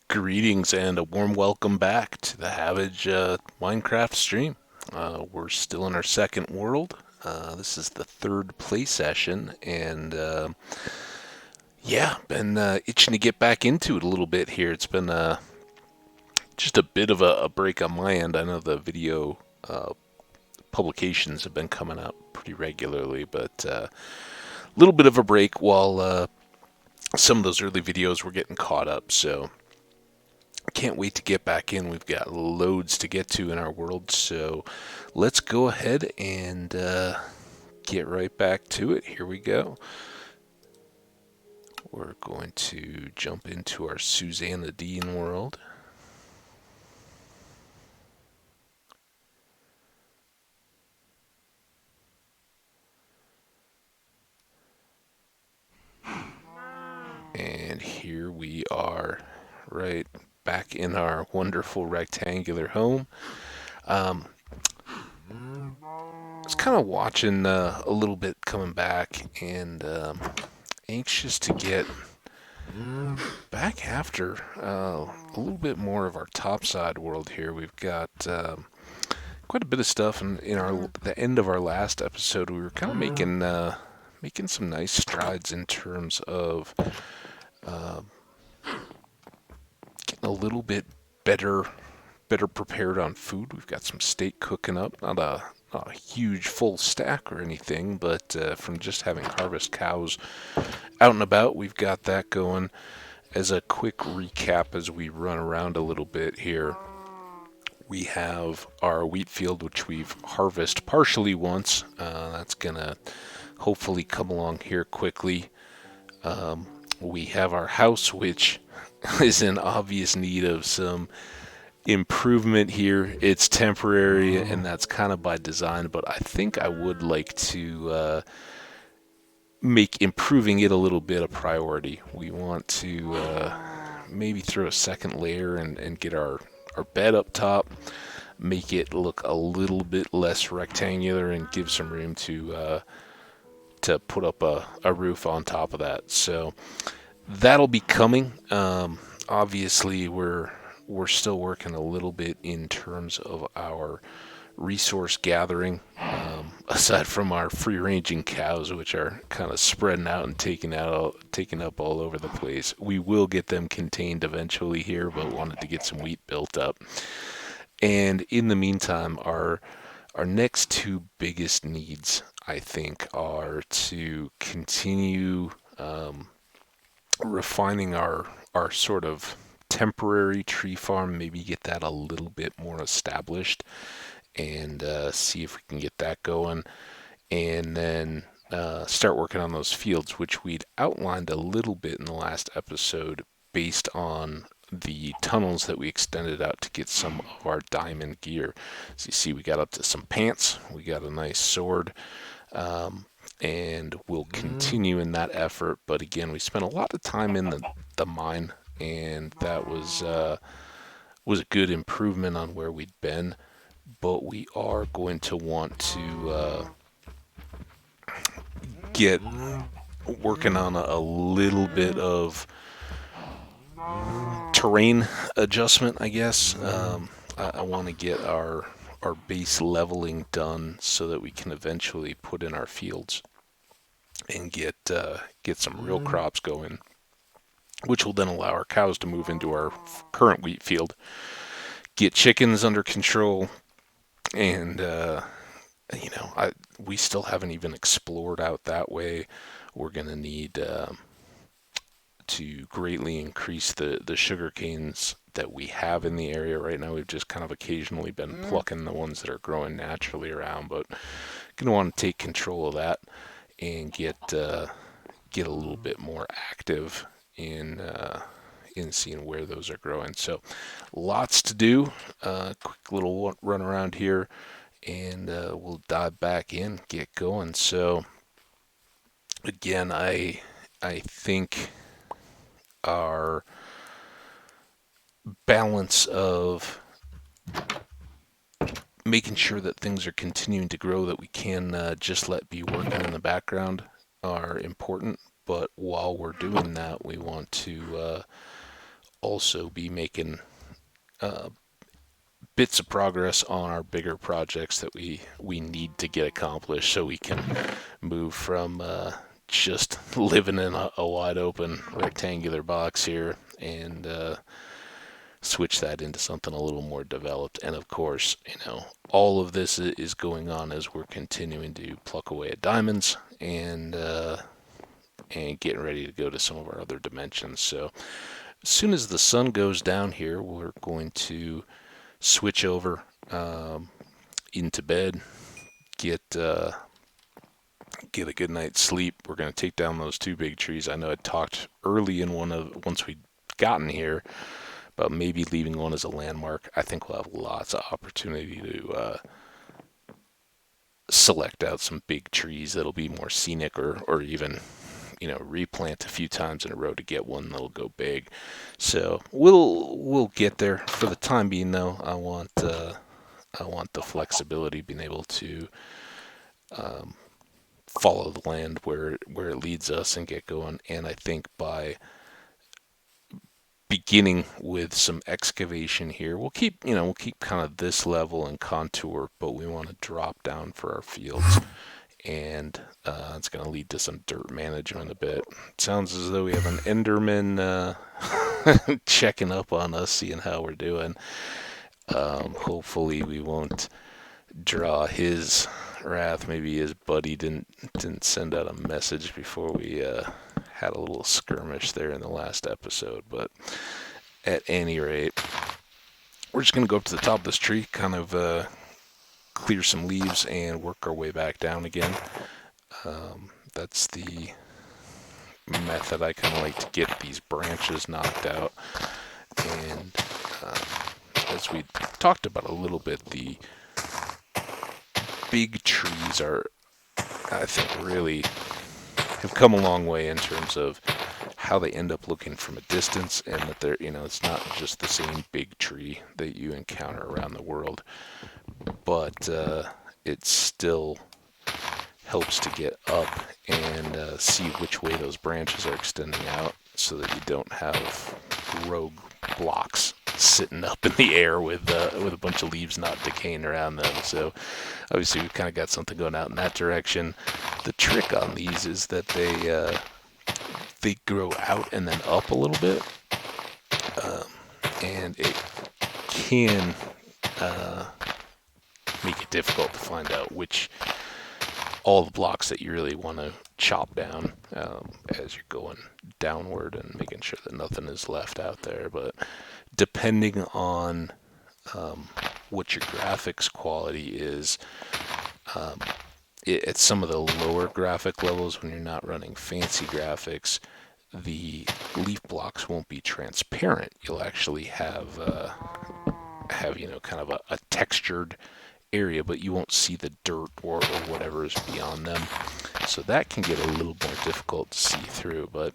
Greetings and a warm welcome back to the Havage Minecraft stream. We're still in our second world. This is the third play session, and yeah, been itching to get back into it a little bit here. It's been just a bit of a break on my end. I know the video publications have been coming out pretty regularly, but a little bit of a break while some of those early videos were getting caught up. So can't wait to get back in. We've got loads to get to in our world, so let's go ahead and get right back to it. Here we go. We're going to jump into our Susanna Dean world. And here we are, right back in our wonderful rectangular home. I was kind of watching a little bit coming back and anxious to get back after a little bit more of our topside world here. We've got quite a bit of stuff in our the end of our last episode. We were kind of making some nice strides in terms of uh, getting a little bit better prepared on food. We've got some steak cooking up, not a huge full stack or anything, but from just having harvest cows out and about, we've got that going. As a quick recap, as we run around a little bit here, we have our wheat field, which we've harvested partially once. That's gonna hopefully come along here quickly. We have our house, which is in obvious need of some improvement here. It's temporary, and that's kind of by design, but I think I would like to make improving it a little bit a priority. We want to maybe throw a second layer and get our bed up top, make it look a little bit less rectangular, and give some room to put up a roof on top of that. So that'll be coming. Obviously, we're still working a little bit in terms of our resource gathering. Aside from our free-ranging cows, which are kind of spreading out and taking up all over the place, we will get them contained eventually here, but wanted to get some wheat built up. And in the meantime, our next two biggest needs, I think, are to continue refining our sort of temporary tree farm, maybe get that a little bit more established, and see if we can get that going, and then start working on those fields, which we'd outlined a little bit in the last episode based on the tunnels that we extended out to get some of our diamond gear. So you see, we got up to some pants, we got a nice sword, and we'll continue in that effort. But again, we spent a lot of time in the mine, and that was a good improvement on where we'd been. But we are going to want to get working on a little bit of terrain adjustment, I guess. I want to get our base leveling done so that we can eventually put in our fields and get some real crops going, which will then allow our cows to move into our current wheat field, get chickens under control, and we still haven't even explored out that way. We're gonna need to greatly increase the sugar canes that we have in the area right now. We've just kind of occasionally been plucking the ones that are growing naturally around, but gonna want to take control of that and get a little bit more active in seeing where those are growing. So lots to do. Quick little run around here, and we'll dive back in, get going. So again, I think our balance of making sure that things are continuing to grow, that we can just let be working in the background, are important. But while we're doing that, we want to also be making uh, bits of progress on our bigger projects that we need to get accomplished so we can move from just living in a wide open rectangular box here and switch that into something a little more developed. And of course, all of this is going on as we're continuing to pluck away at diamonds and getting ready to go to some of our other dimensions. So as soon as the sun goes down here, we're going to switch over into bed, get get a good night's sleep. We're going to take down those two big trees. I know I talked early in once we'd gotten here about maybe leaving one as a landmark. I think we'll have lots of opportunity to select out some big trees that'll be more scenic, or even replant a few times in a row to get one that'll go big. So we'll get there. For the time being, though, I want the flexibility, being able to follow the land where it leads us and get going. And I think by beginning with some excavation here, we'll keep kind of this level and contour, but we want to drop down for our fields. And it's going to lead to some dirt management a bit. It sounds as though we have an Enderman checking up on us, seeing how we're doing. Hopefully we won't draw his wrath. Maybe his buddy didn't send out a message before we had a little skirmish there in the last episode. But at any rate, we're just going to go up to the top of this tree, kind of clear some leaves and work our way back down again. That's the method I kind of like to get these branches knocked out. And as we talked about a little bit, the big trees are, I think, really have come a long way in terms of how they end up looking from a distance, and that they're, it's not just the same big tree that you encounter around the world, but it still helps to get up and see which way those branches are extending out, so that you don't have rogue blocks sitting up in the air with a bunch of leaves not decaying around them. So obviously we've kind of got something going out in that direction. The trick on these is that they grow out and then up a little bit, and it can make it difficult to find out which all the blocks that you really want to chop down as you're going downward, and making sure that nothing is left out there. But depending on what your graphics quality is, at some of the lower graphic levels, when you're not running fancy graphics, the leaf blocks won't be transparent. You'll actually have kind of a textured area, but you won't see the dirt or whatever is beyond them. So that can get a little more difficult to see through. But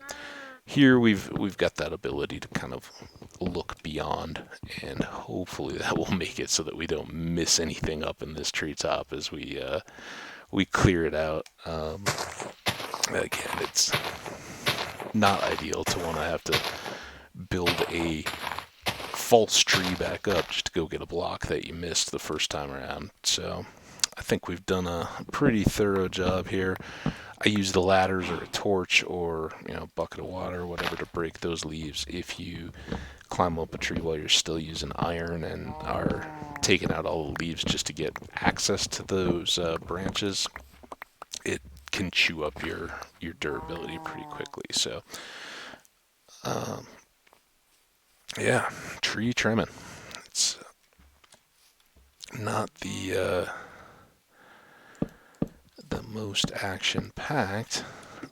here we've got that ability to kind of look beyond, and hopefully that will make it so that we don't miss anything up in this treetop as we clear it out. Again, it's not ideal to want to have to build a false tree back up just to go get a block that you missed the first time around. So I think we've done a pretty thorough job here. I use the ladders or a torch or a bucket of water or whatever to break those leaves. If you climb up a tree while you're still using iron and are taking out all the leaves just to get access to those branches, it can chew up your durability pretty quickly. So yeah, tree trimming. It's not the most action-packed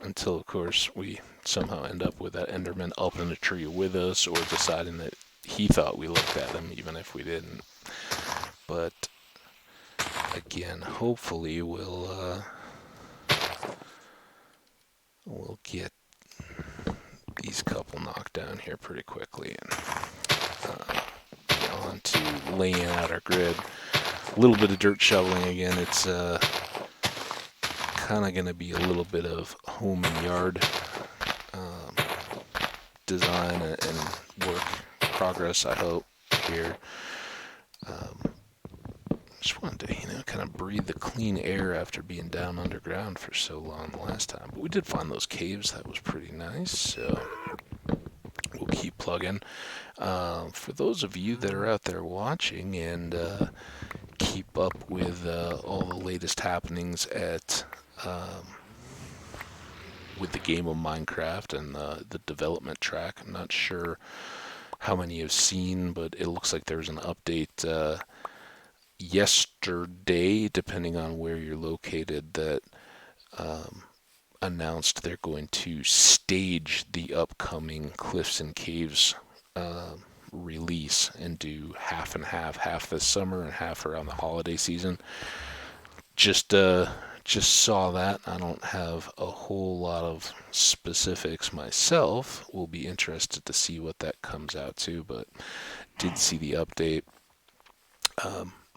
until, of course, we somehow end up with that Enderman up in the tree with us, or deciding that he thought we looked at him, even if we didn't. But again, hopefully we'll get these couple knocked down here pretty quickly, and get on to laying out our grid. A little bit of dirt shoveling again. It's kind of going to be a little bit of home and yard design and work progress, I hope, here. Just wanted to, kind of breathe the clean air after being down underground for so long the last time. But we did find those caves. That was pretty nice. So we'll keep plugging. For those of you that are out there watching and keep up with all the latest happenings at with the game of Minecraft and the development track, I'm not sure how many have seen, but it looks like there's an update yesterday, depending on where you're located, that announced they're going to stage the upcoming Cliffs and Caves release and do half and half this summer and half around the holiday season. Just saw that. I don't have a whole lot of specifics myself. We'll be interested to see what that comes out to, but did see the update.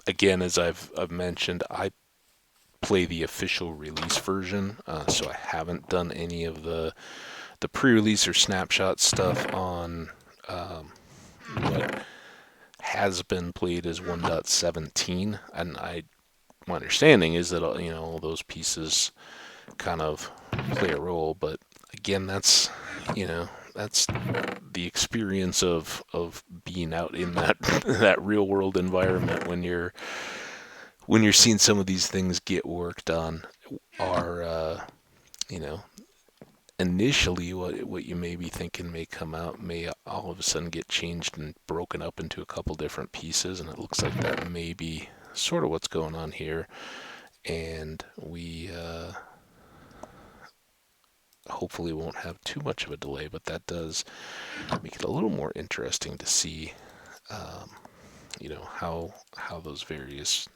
Again, as I've mentioned, I play the official release version, so I haven't done any of the pre-release or snapshot stuff on what has been played as 1.17, and my understanding is that all those pieces kind of play a role, but again, that's that's the experience of being out in that that real world environment when you're seeing some of these things get worked on. Are initially what you may be thinking may come out may all of a sudden get changed and broken up into a couple different pieces, and it looks like that may be sort of what's going on here. And we hopefully won't have too much of a delay, but that does make it a little more interesting to see how those various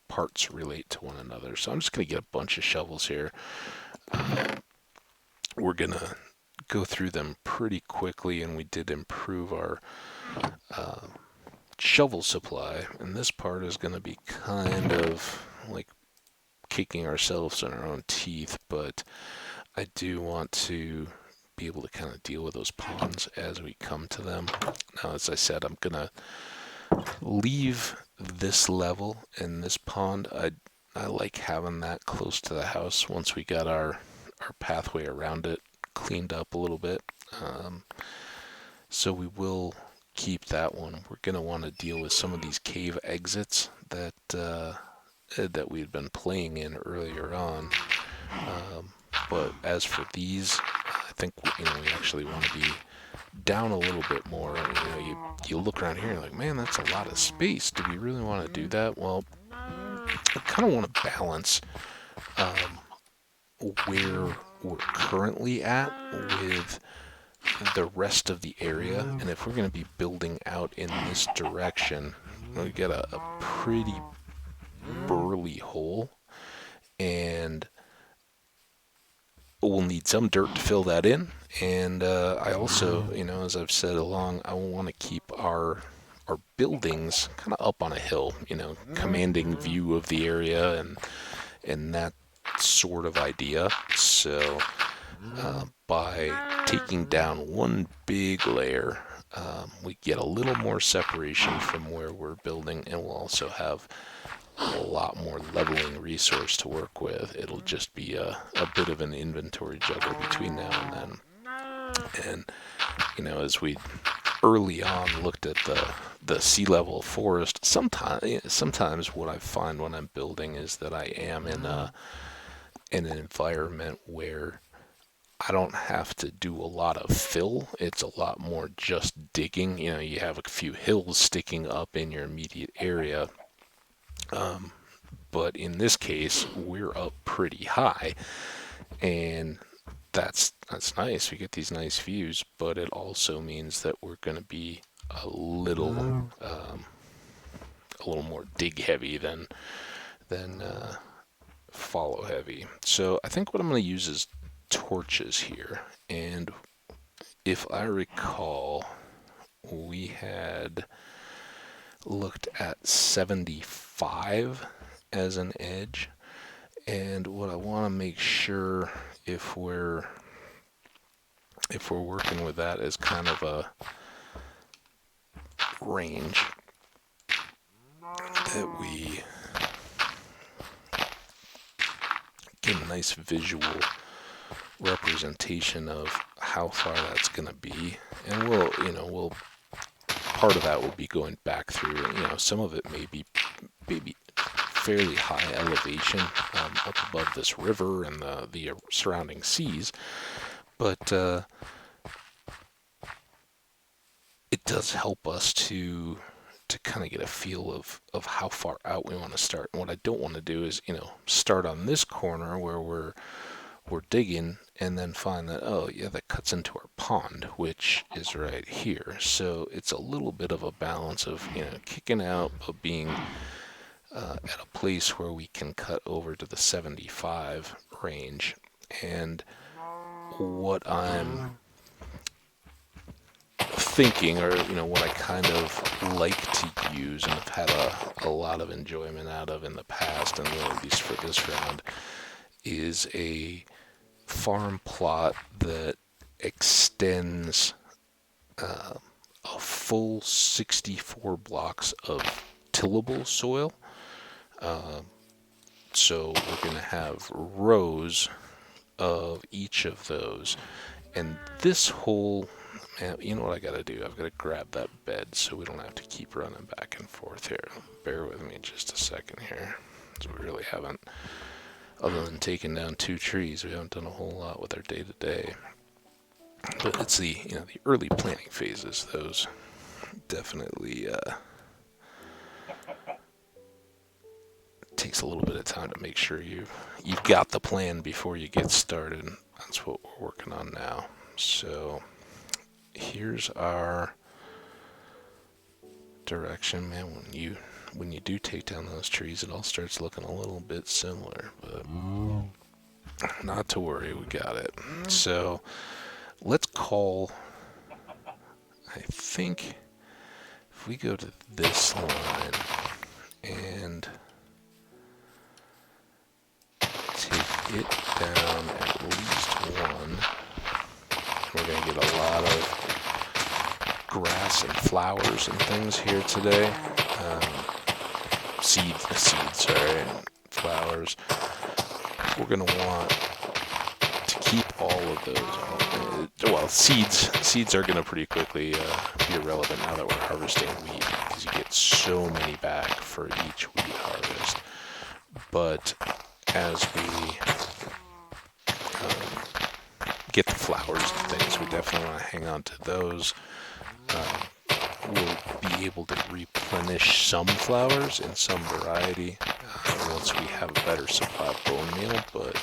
parts relate to one another. So I'm just going to get a bunch of shovels here. We're going to go through them pretty quickly, and we did improve our shovel supply, and this part is going to be kind of like kicking ourselves in our own teeth, but I do want to be able to kind of deal with those ponds as we come to them. Now, as I said, I'm going to leave this level in this pond. I like having that close to the house once we got our pathway around it cleaned up a little bit. So we will keep that one. We're going to want to deal with some of these cave exits that we had been playing in earlier on. But as for these, I think we actually want to be down a little bit more. You look around here and you're like, man, that's a lot of space. Do we really want to do that? Well, I kind of want to balance where we're currently at with the rest of the area. And if we're going to be building out in this direction, we got a pretty burly hole, and we'll need some dirt to fill that in. And I also, as I've said along, I want to keep our buildings kind of up on a hill, commanding view of the area and that sort of idea. So by taking down one big layer, we get a little more separation from where we're building, and we'll also have a lot more leveling resource to work with. It'll just be a bit of an inventory juggle between now and then. And as we early on looked at the sea level forest, sometimes what I find when I'm building is that I am in an environment where I don't have to do a lot of fill. It's a lot more just digging. You have a few hills sticking up in your immediate area. But in this case, we're up pretty high, and that's nice. We get these nice views, but it also means that we're going to be a little more dig heavy than follow heavy. So I think what I'm going to use is torches here, and if I recall, we had looked at 75 as an edge, and what I want to make sure if we're if we're working with that as kind of a range, that we get a nice visual representation of how far that's going to be. And we'll part of that will be going back through, some of it may be fairly high elevation, up above this river and the surrounding seas, but it does help us to kind of get a feel of how far out we want to start. And what I don't want to do is, start on this corner where we're digging and then find that, oh yeah, that cuts into our pond, which is right here. So it's a little bit of a balance of, kicking out, but being at a place where we can cut over to the 75 range. And what I'm thinking, or what I kind of like to use and have had a lot of enjoyment out of in the past, and really at least for this round, is a farm plot that extends a full 64 blocks of tillable soil. So we're going to have rows of each of those. And this whole, man, you know what I got to do? I've got to grab that bed so we don't have to keep running back and forth here. Bear with me just a second here, because we really haven't, other than taking down 2 trees, we haven't done a whole lot with our day-to-day. But it's the early planting phases. Those definitely takes a little bit of time to make sure you've got the plan before you get started. That's what we're working on now. So here's our direction, man. When you do take down those trees, it all starts looking a little bit similar, but not to worry, we got it. So let's call, I think if we go to this line and take it down at least 1, we're going to get a lot of grass and flowers and things here today. Flowers. We're going to want to keep all of those. Well, seeds are going to pretty quickly be irrelevant now that we're harvesting wheat, because you get so many back for each wheat harvest. But as we get the flowers and things, we definitely want to hang on to those. We'll be able to replenish some flowers in some variety once we have a better supply of bone meal, but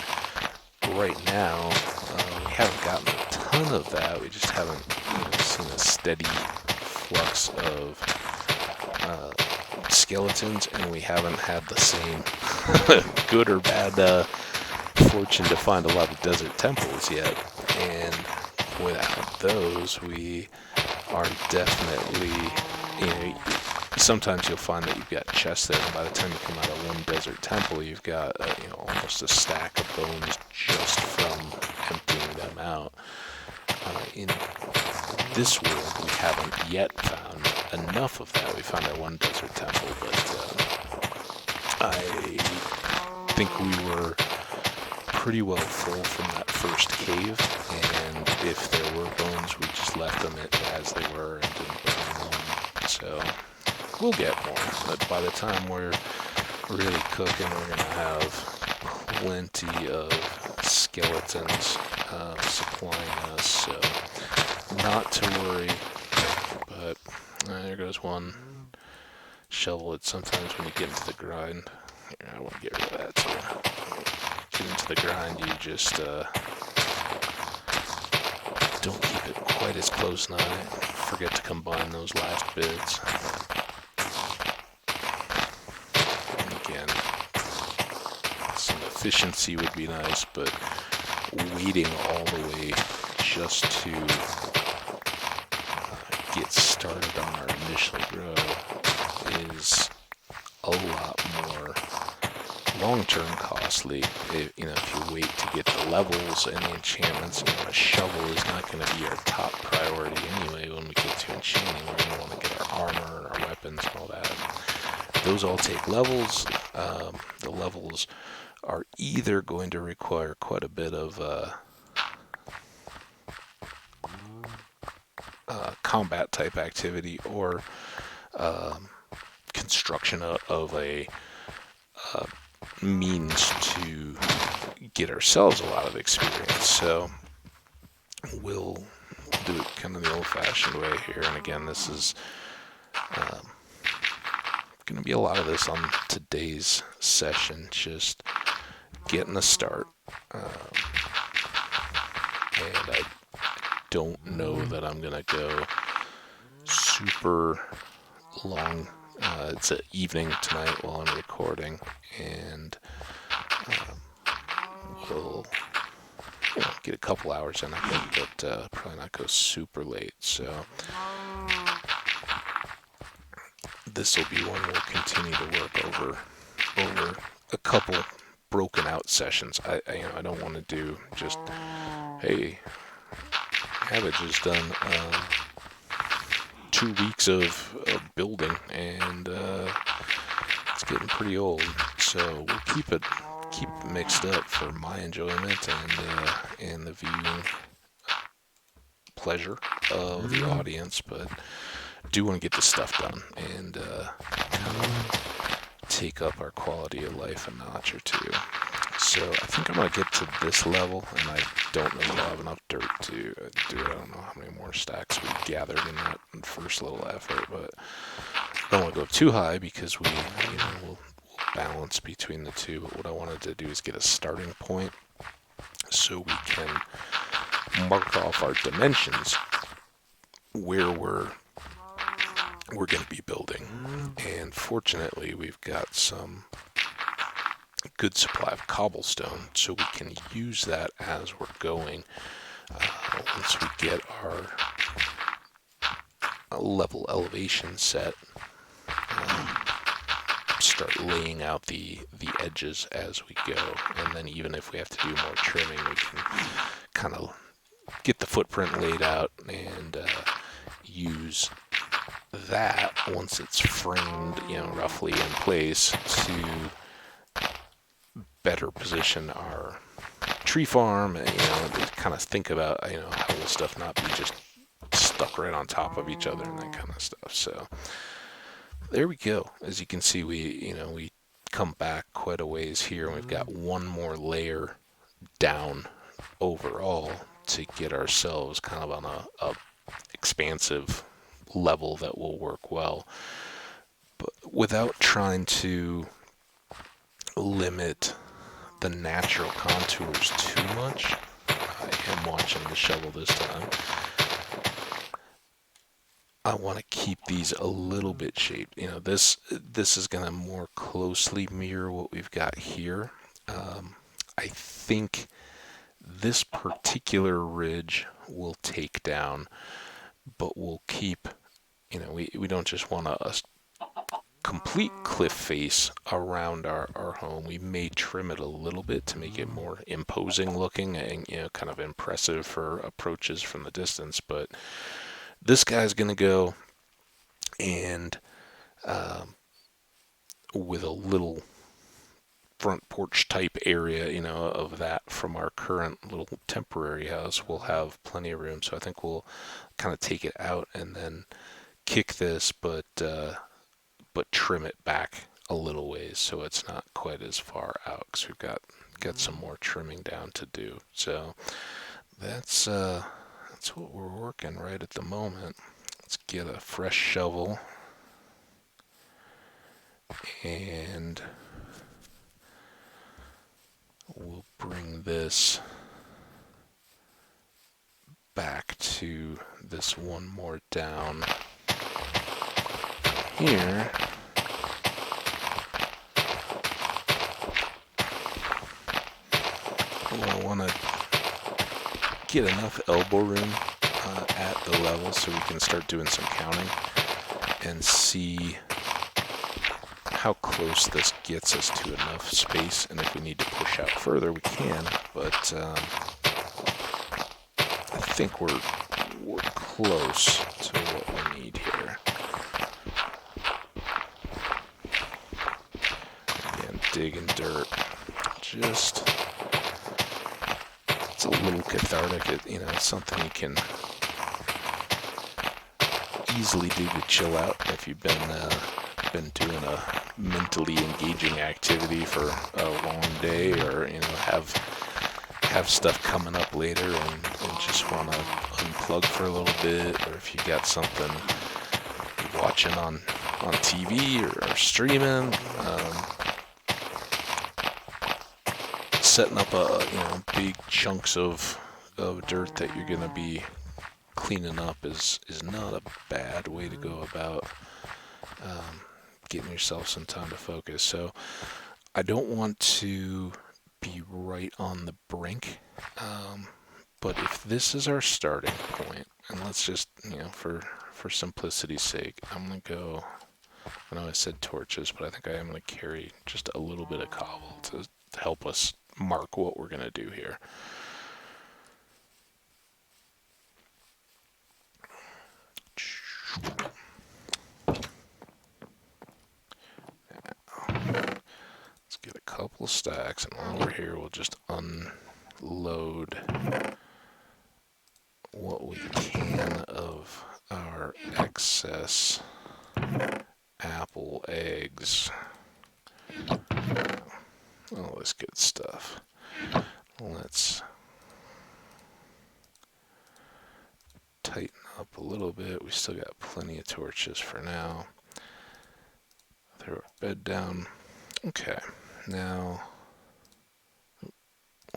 right now we haven't gotten a ton of that. We just haven't seen a steady flux of skeletons, and we haven't had the same good or bad fortune to find a lot of desert temples yet. And without those, we are definitely, sometimes you'll find that you've got chests there, and by the time you come out of one desert temple, you've got almost a stack of bones just from emptying them out. In this world, we haven't yet found enough of that. We found that one desert temple, but I think we were pretty well full from that first cave, and if there were bones, we just left them as they were and didn't burn them. So we'll get more, but by the time we're really cooking, we're going to have plenty of skeletons supplying us, so not to worry. But there goes one shovel. It's sometimes when you get into the grind, here, I want to get rid of that too. Get into the grind, you just don't keep it quite as close, and I forget to combine those last bits. And again, some efficiency would be nice, but waiting all the way just to get started on our initial grow is a lot more long-term costly. If you wait to get the the levels and the enchantments, a shovel is not going to be our top priority anyway. When we get to enchanting, we're going to want to get our armor and our weapons and all that. Those all take levels. The levels are either going to require quite a bit of combat type activity, or construction of a means to get ourselves a lot of experience. So we'll do it kind of the old-fashioned way here. And again, this is going to be a lot of this on today's session, just getting a start. And I don't know that I'm going to go super long. It's an evening tonight while I'm recording, and we'll get a couple hours in, I think, but probably not go super late. So this will be one we'll continue to work over a couple broken out sessions. I don't want to do just, hey, Habit just done 2 weeks of building, and it's getting pretty old. So we'll keep it mixed up for my enjoyment and the viewing pleasure of the audience, but do want to get this stuff done and kind of take up our quality of life a notch or two. So I think I'm going to get to this level, and I don't know if I'll have enough dirt to do it. I don't know how many more stacks we gathered in that first little effort, but I don't want to go too high because we'll balance between the two. But what I wanted to do is get a starting point so we can mark off our dimensions where we're going to be building. And fortunately, we've got some good supply of cobblestone, so we can use that as we're going. Once we get our level elevation set, start laying out the edges as we go, and then even if we have to do more trimming, we can kind of get the footprint laid out and use that once it's framed, roughly in place, to better position our tree farm, and to kind of think about how will stuff not be just stuck right on top of each other and that kind of stuff. So there we go. As you can see, we come back quite a ways here, and we've got one more layer down overall to get ourselves kind of on a expansive level that will work well, but without trying to limit the natural contours too much. I am watching the shovel this time. I want to keep these a little bit shaped. This is going to more closely mirror what we've got here. I think this particular ridge will take down, but we'll keep, we don't just want a complete cliff face around our home. We may trim it a little bit to make it more imposing looking and kind of impressive for approaches from the distance, but this guy's gonna go, and with a little front porch type area of that from our current little temporary house, we'll have plenty of room. So I think we'll kind of take it out and then kick this, but trim it back a little ways so it's not quite as far out, because we've got some more trimming down to do. So that's what we're working right at the moment. Let's get a fresh shovel and we'll bring this back to this one more down here. I want to get enough elbow room at the level so we can start doing some counting and see how close this gets us to enough space, and if we need to push out further, we can. But I think we're close to what we need here. Again, digging dirt. Just, it's a little cathartic. It's something you can easily do to chill out if you've been doing a mentally engaging activity for a long day, or have stuff coming up later and just want to unplug for a little bit, or if you got something you're watching on TV or streaming, setting up big chunks of dirt that you're gonna be cleaning up is not a bad way to go about getting yourself some time to focus. So I don't want to be right on the brink, but if this is our starting point, and let's just, for simplicity's sake, I'm gonna go. I know I said torches, but I think I am gonna carry just a little bit of cobble to help us mark what we're gonna do here. Let's get a couple of stacks, and while we're here, we'll just unload what we can of our excess apple eggs. All this good stuff. Let's tighten up a little bit. We still got plenty of torches for now. Throw our bed down. Okay, now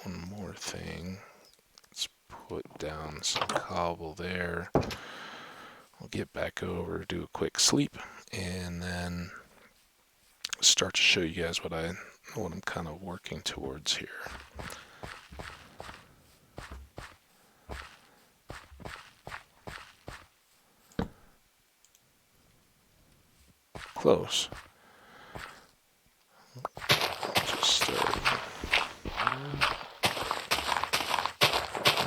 one more thing. Let's put down some cobble there. We'll get back over, do a quick sleep, and then start to show you guys what I'm kind of working towards here. Close. Just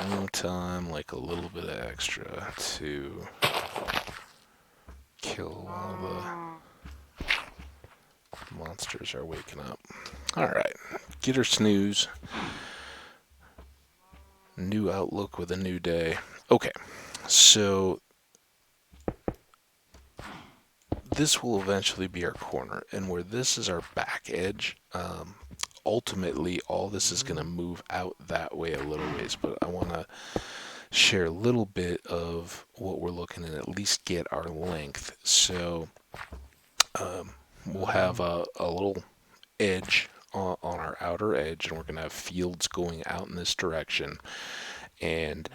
no time, like a little bit of extra to kill while the monsters are waking up. Alright, get her snooze. New outlook with a new day. Okay, so this will eventually be our corner, and where this is our back edge, ultimately all this is going to move out that way a little ways, but I want to share a little bit of what we're looking at least get our length. So we'll have a little edge on our outer edge, and we're going to have fields going out in this direction, and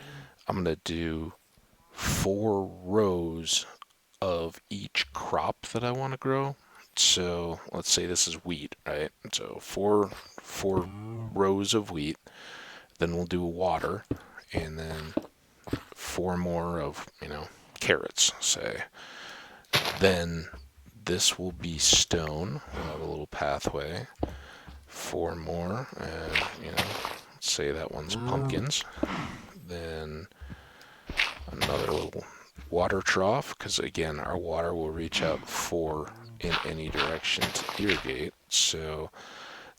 I'm going to do 4 rows of each crop that I want to grow. So let's say this is wheat, right? So four rows of wheat. Then we'll do water, and then 4 more of carrots, say. Then this will be stone. We'll have a little pathway. 4 more, and let's say that one's pumpkins. Then another little water trough, because again our water will reach out 4 in any direction to irrigate, so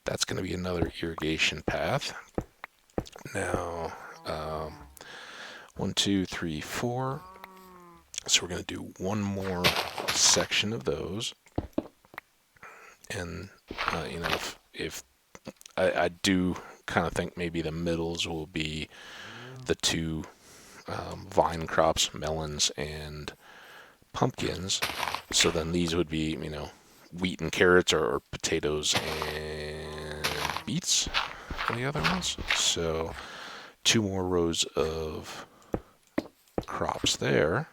that's going to be another irrigation path. Now 1, 2, 3, 4, so we're going to do 1 more section of those, and if I do kind of think maybe the middles will be the 2 vine crops, melons and pumpkins. So then these would be, wheat and carrots, or potatoes and beets are the other ones. So 2 more rows of crops there.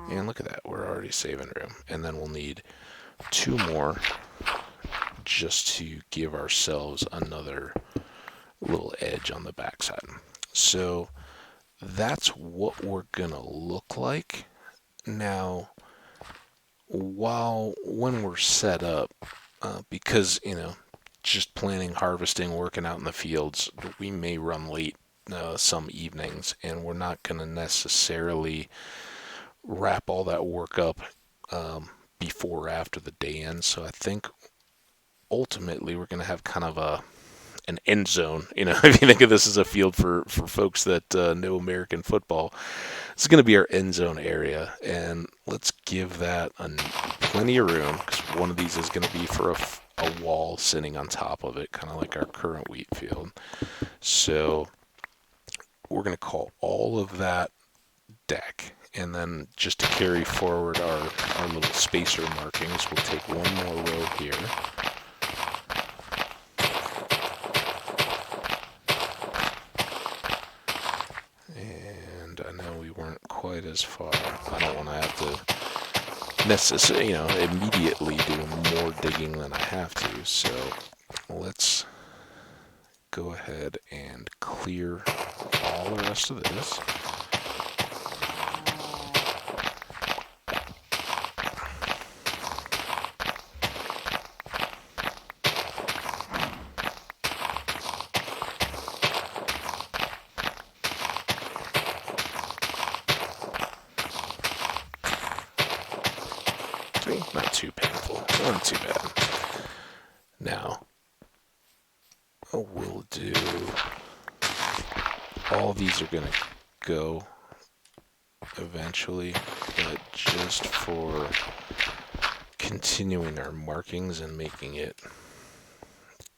And look at that, we're already saving room. And then we'll need 2 more just to give ourselves another little edge on the backside. So that's what we're gonna look like. Now, when we're set up, because just planning, harvesting, working out in the fields, we may run late some evenings, and we're not going to necessarily wrap all that work up before or after the day ends. So I think ultimately we're going to have kind of an end zone. If you think of this as a field for folks that know American football, it's going to be our end zone area, and let's give that plenty of room, because one of these is going to be for a wall sitting on top of it, kind of like our current wheat field. So we're going to call all of that deck, and then just to carry forward our little spacer markings, we'll take one more row here. And I know we weren't quite as far. I don't want to have to necessarily, immediately do more digging than I have to. So let's go ahead and clear all the rest of this. Not too painful, not too bad. Now, we'll do, all these are going to go eventually, but just for continuing our markings and making it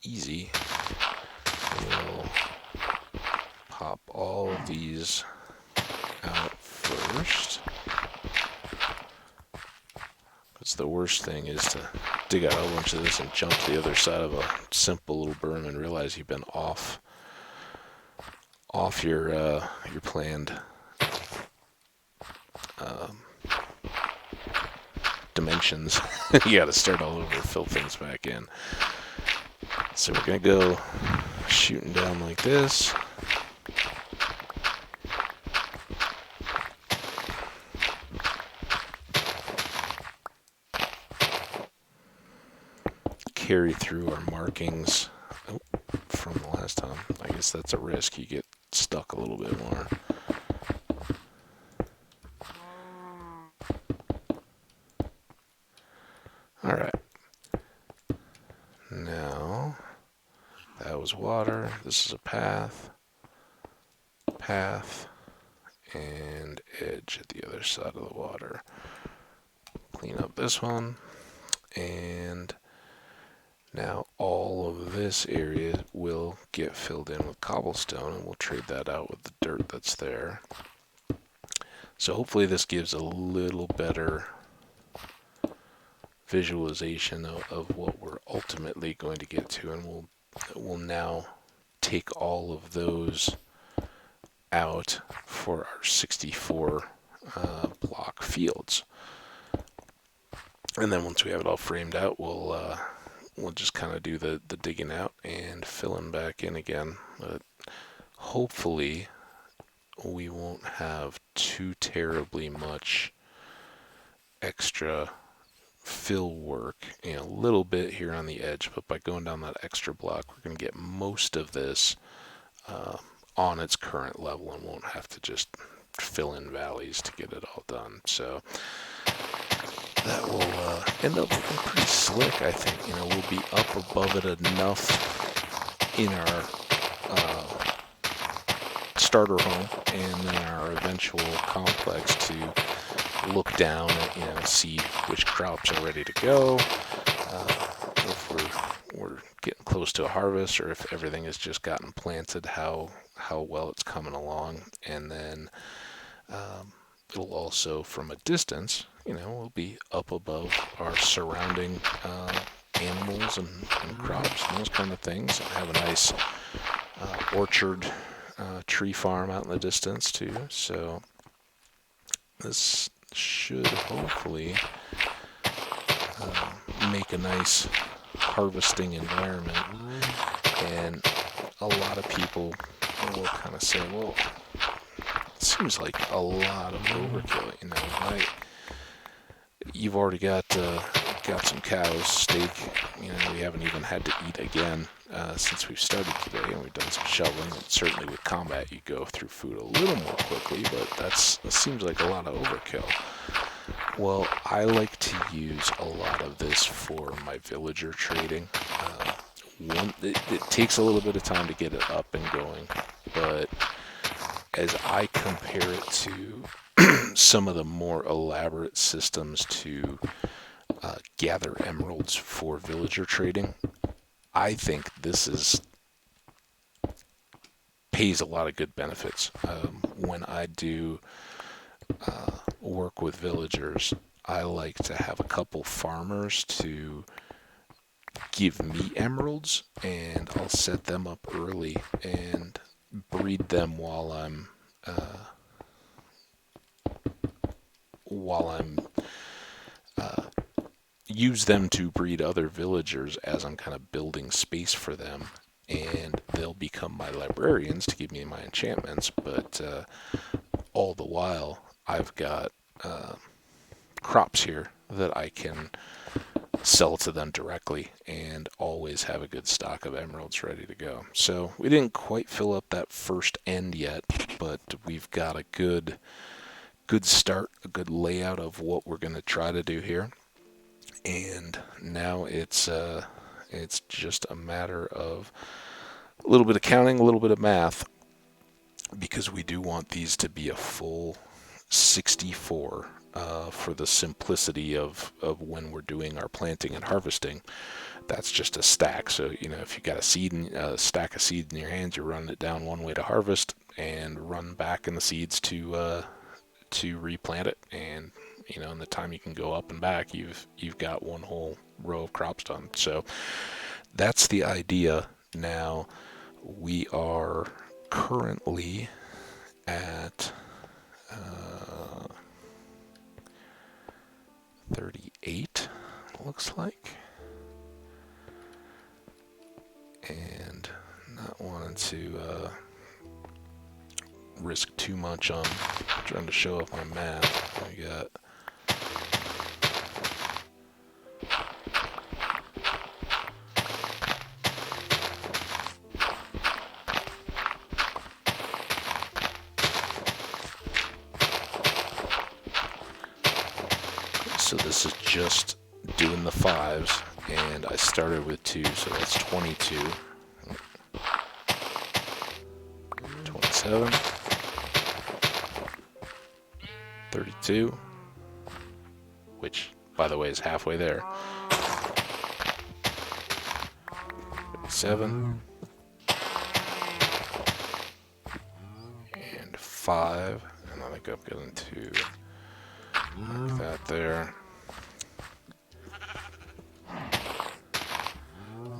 easy, we'll pop all of these out first. Because the worst thing is to dig out a whole bunch of this and jump to the other side of a simple little berm and realize you've been off your planned dimensions. You got to start all over, fill things back in. So we're gonna go shooting down like this. Carry through our markings from the last time. I guess that's a risk. You get stuck a little bit more. All right. Now, that was water. This is a path, and edge at the other side of the water. Clean up this one, and now all of this area will get filled in with cobblestone, and we'll trade that out with the dirt that's there. So hopefully this gives a little better visualization of what we're ultimately going to get to, and we'll now take all of those out for our 64 block fields. And then once we have it all framed out, we'll just kind of do the digging out and filling back in again. But hopefully we won't have too terribly much extra fill work, a little bit here on the edge, but by going down that extra block, we're going to get most of this on its current level and won't have to just fill in valleys to get it all done. So that will end up looking pretty slick, I think. We'll be up above it enough in our starter home and then our eventual complex to look down and see which crops are ready to go, if we're getting close to a harvest, or if everything has just gotten planted, how well it's coming along. And then it'll also, from a distance, we'll be up above our surrounding animals and crops and those kind of things, and have a nice orchard, tree farm out in the distance too. So this should hopefully make a nice harvesting environment. And a lot of people will kind of say, well, it seems like a lot of overkill. you've already got some cows, steak. You know, we haven't even had to eat again since we've started today, and we've done some shoveling. And certainly with combat, you go through food a little more quickly, but that seems like a lot of overkill. Well, I like to use a lot of this for my villager trading. It takes a little bit of time to get it up and going, but as I compare it to some of the more elaborate systems to gather emeralds for villager trading, I think this is pays a lot of good benefits. When I do work with villagers, I like to have a couple farmers to give me emeralds, and I'll set them up early and breed them while I'm use them to breed other villagers as I'm kind of building space for them, and they'll become my librarians to give me my enchantments. But all the while, I've got crops here that I can sell to them directly and always have a good stock of emeralds ready to go. So we didn't quite fill up that first end yet, but we've got a good start, a good layout of what we're going to try to do here. And now it's just a matter of a little bit of counting, a little bit of math, because we do want these to be a full 64 for the simplicity of when we're doing our planting and harvesting. That's just a stack. So, you know, if you got a stack of seeds in your hands, you're running it down one way to harvest and run back in the seeds to replant it. And you know, in the time you can go up and back, you've got one whole row of crops done. So that's the idea. Now we are currently at 38, looks like, and not wanting to risk too much on trying to show off my math. I got so this is just doing the fives, and I started with 2, so that's 22, 27, 32, which, by the way, is halfway there, 37, and 5, and I think I'm going to mark that there.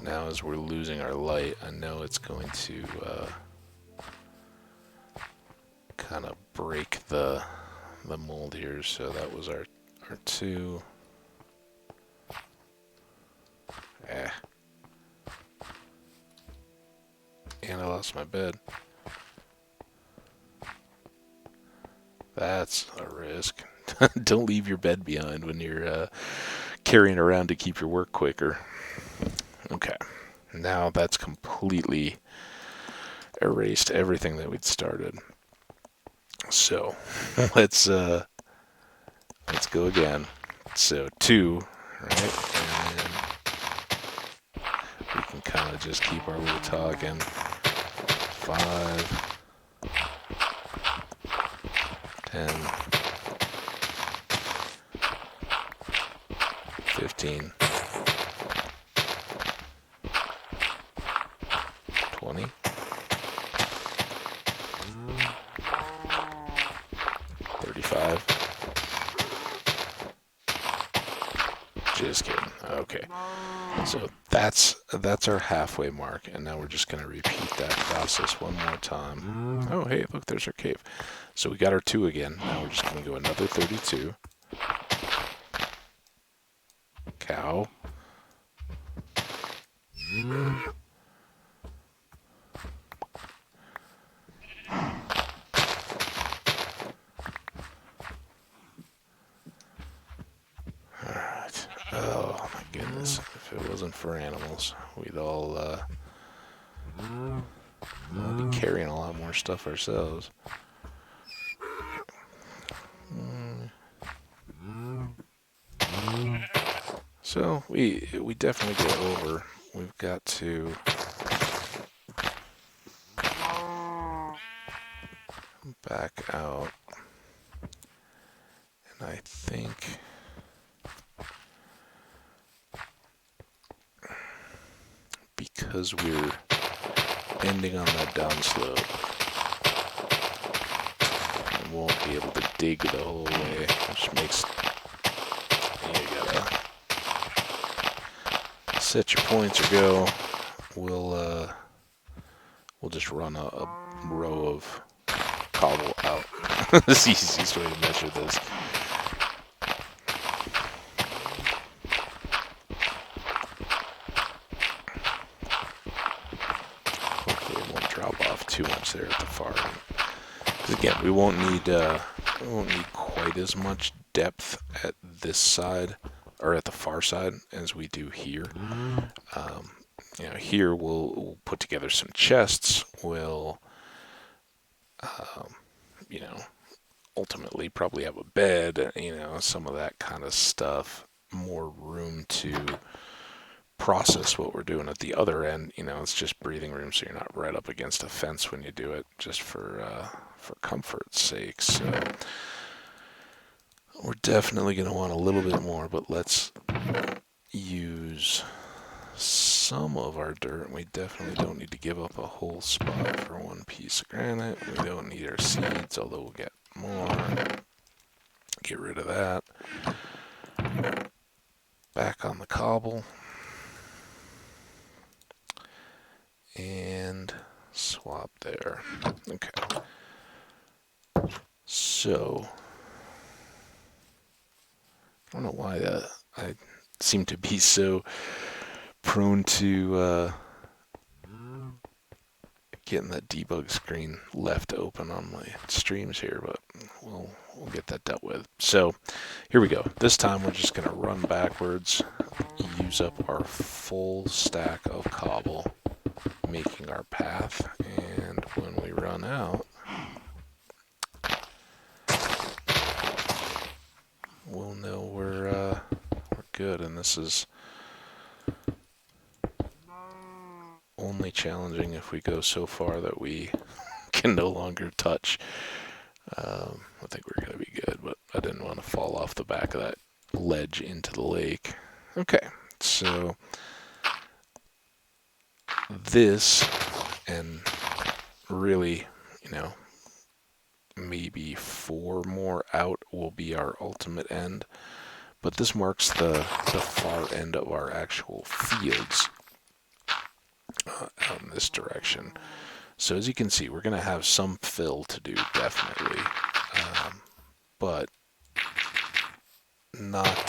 Now as we're losing our light, I know it's going to kind of break the mold here. So that was our 2. And I lost my bed. That's a risk. Don't leave your bed behind when you're carrying around to keep your work quicker. Okay, now that's completely erased everything that we'd started. So let's go again. So 2, right? And we can kind of just keep our little talking. 5, 10, 15, 20, 35. Just kidding. Okay. So that's our halfway mark, and now we're just going to repeat that process one more time. Oh, hey, look, there's our cave. So we got our 2 again. Now we're just going to go another 32. Cow. it wasn't for animals, we'd all be carrying a lot more stuff ourselves. So we definitely get over. We've got to back out, and I think because we're ending on that downslope, we won't be able to dig the whole way, which makes you gotta set your points or go. We'll just run a row of cobble out. That's the easiest way to measure this. Hopefully it won't drop off too much there at the far end. Because again, we won't need quite as much depth at this side or at the far side as we do here. Here we'll put together some chests. We'll ultimately probably have a bed, some of that kind of stuff. More room to process what we're doing at the other end. It's just breathing room, so you're not right up against a fence when you do it, just for comfort's sake. So we're definitely going to want a little bit more, but let's use some of our dirt. We definitely don't need to give up a whole spot for one piece of granite. We don't need our seeds, although we'll get more. Get rid of that. Back on the cobble. And swap there. Okay. So, I don't know why I seem to be so prone to getting that debug screen left open on my streams here, but we'll get that dealt with. So here we go. This time we're just going to run backwards, use up our full stack of cobble, making our path, and when we run out, we'll know we're good. And this is only challenging if we go so far that we can no longer touch. I think we're going to be good, but I didn't want to fall off the back of that ledge into the lake. Okay, so this, and really, maybe 4 more out will be our ultimate end, but this marks the far end of our actual fields out in this direction. So as you can see, we're going to have some fill to do, definitely, but not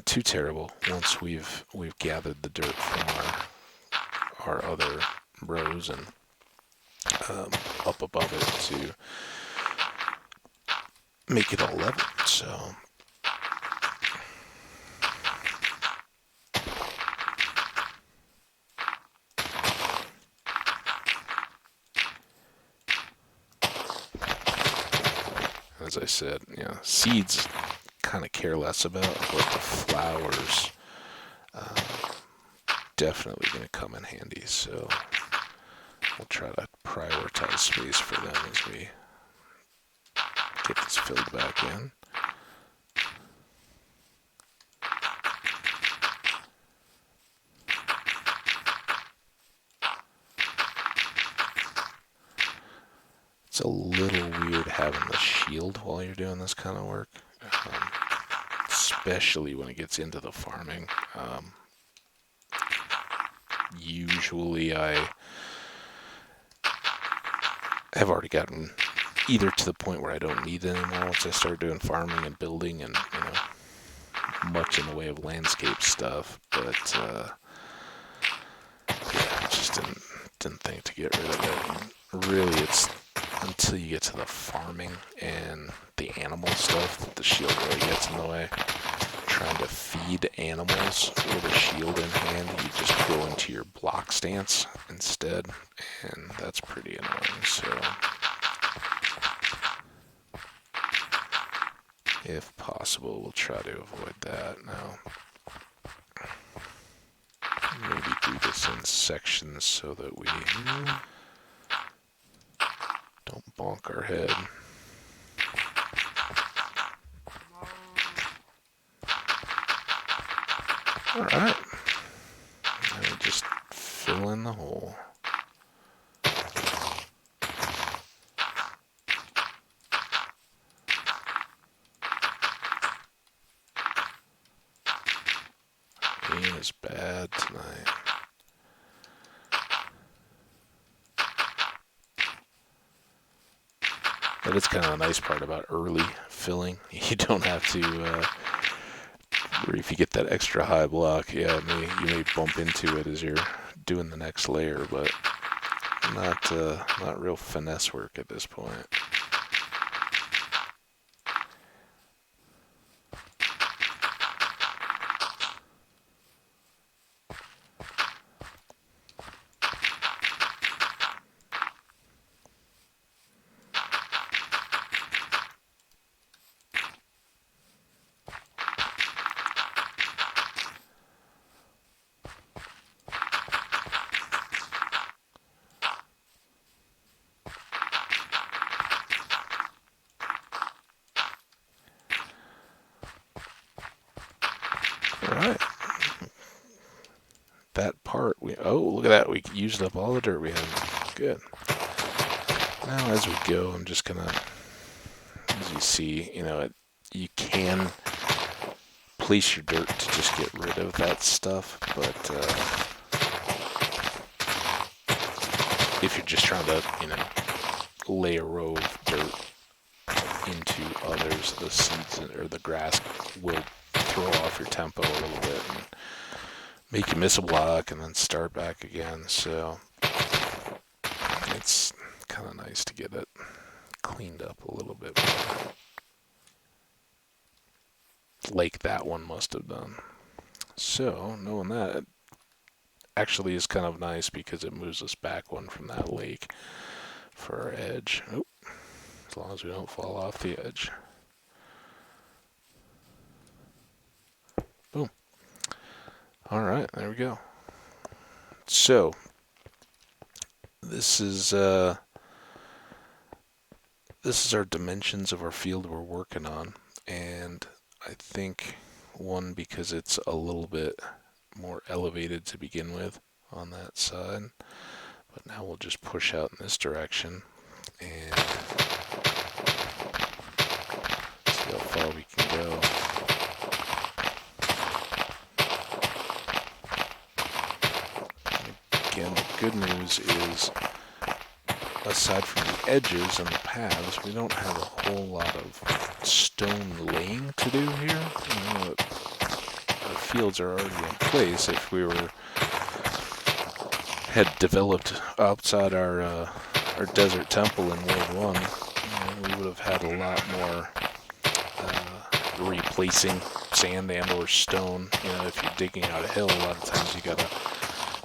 too terrible once we've gathered the dirt from our other rows and up above it to make it all level. So as I said, seeds kind of care less about, but the flowers definitely going to come in handy. So we'll try to prioritize space for them as we get this filled back in. It's a little weird having the shield while you're doing this kind of work, especially when it gets into the farming. Usually I have already gotten either to the point where I don't need it anymore once I start doing farming and building and, much in the way of landscape stuff, but I just didn't think to get rid of it. And really, it's until you get to the farming and the animal stuff that the shield really gets in the way. trying to feed animals with a shield in hand, you just go into your block stance instead, and that's pretty annoying. So if possible, we'll try to avoid that. Now, maybe do this in sections so that we don't bonk our head. Alright. Now just fill in the hole. Rain is bad tonight. That is kind of the nice part about early filling. You don't have to, or if you get that extra high block, yeah, you may bump into it as you're doing the next layer, but not real finesse work at this point. Alright. That part, oh, look at that, we used up all the dirt we had. Good. Now as we go, I'm just gonna, as you see, you can place your dirt to just get rid of that stuff, but if you're just trying to, lay a row of dirt into others, the seeds or the grass will throw off your tempo a little bit and make you miss a block and then start back again. So it's kind of nice to get it cleaned up a little bit more, like that one must have done. So knowing that, it actually is kind of nice because it moves us back one from that lake for our edge. Oh, as long as we don't fall off the edge. Boom. All right, there we go. So this is our dimensions of our field we're working on, and I think one, because it's a little bit more elevated to begin with on that side, but now we'll just push out in this direction and see how far we can go. Again, the good news is, aside from the edges and the paths, we don't have a whole lot of stone laying to do here. Our fields are already in place. If we had developed outside our desert temple in World 1, we would have had a lot more replacing sand and or stone. If you're digging out a hill, a lot of times you gotta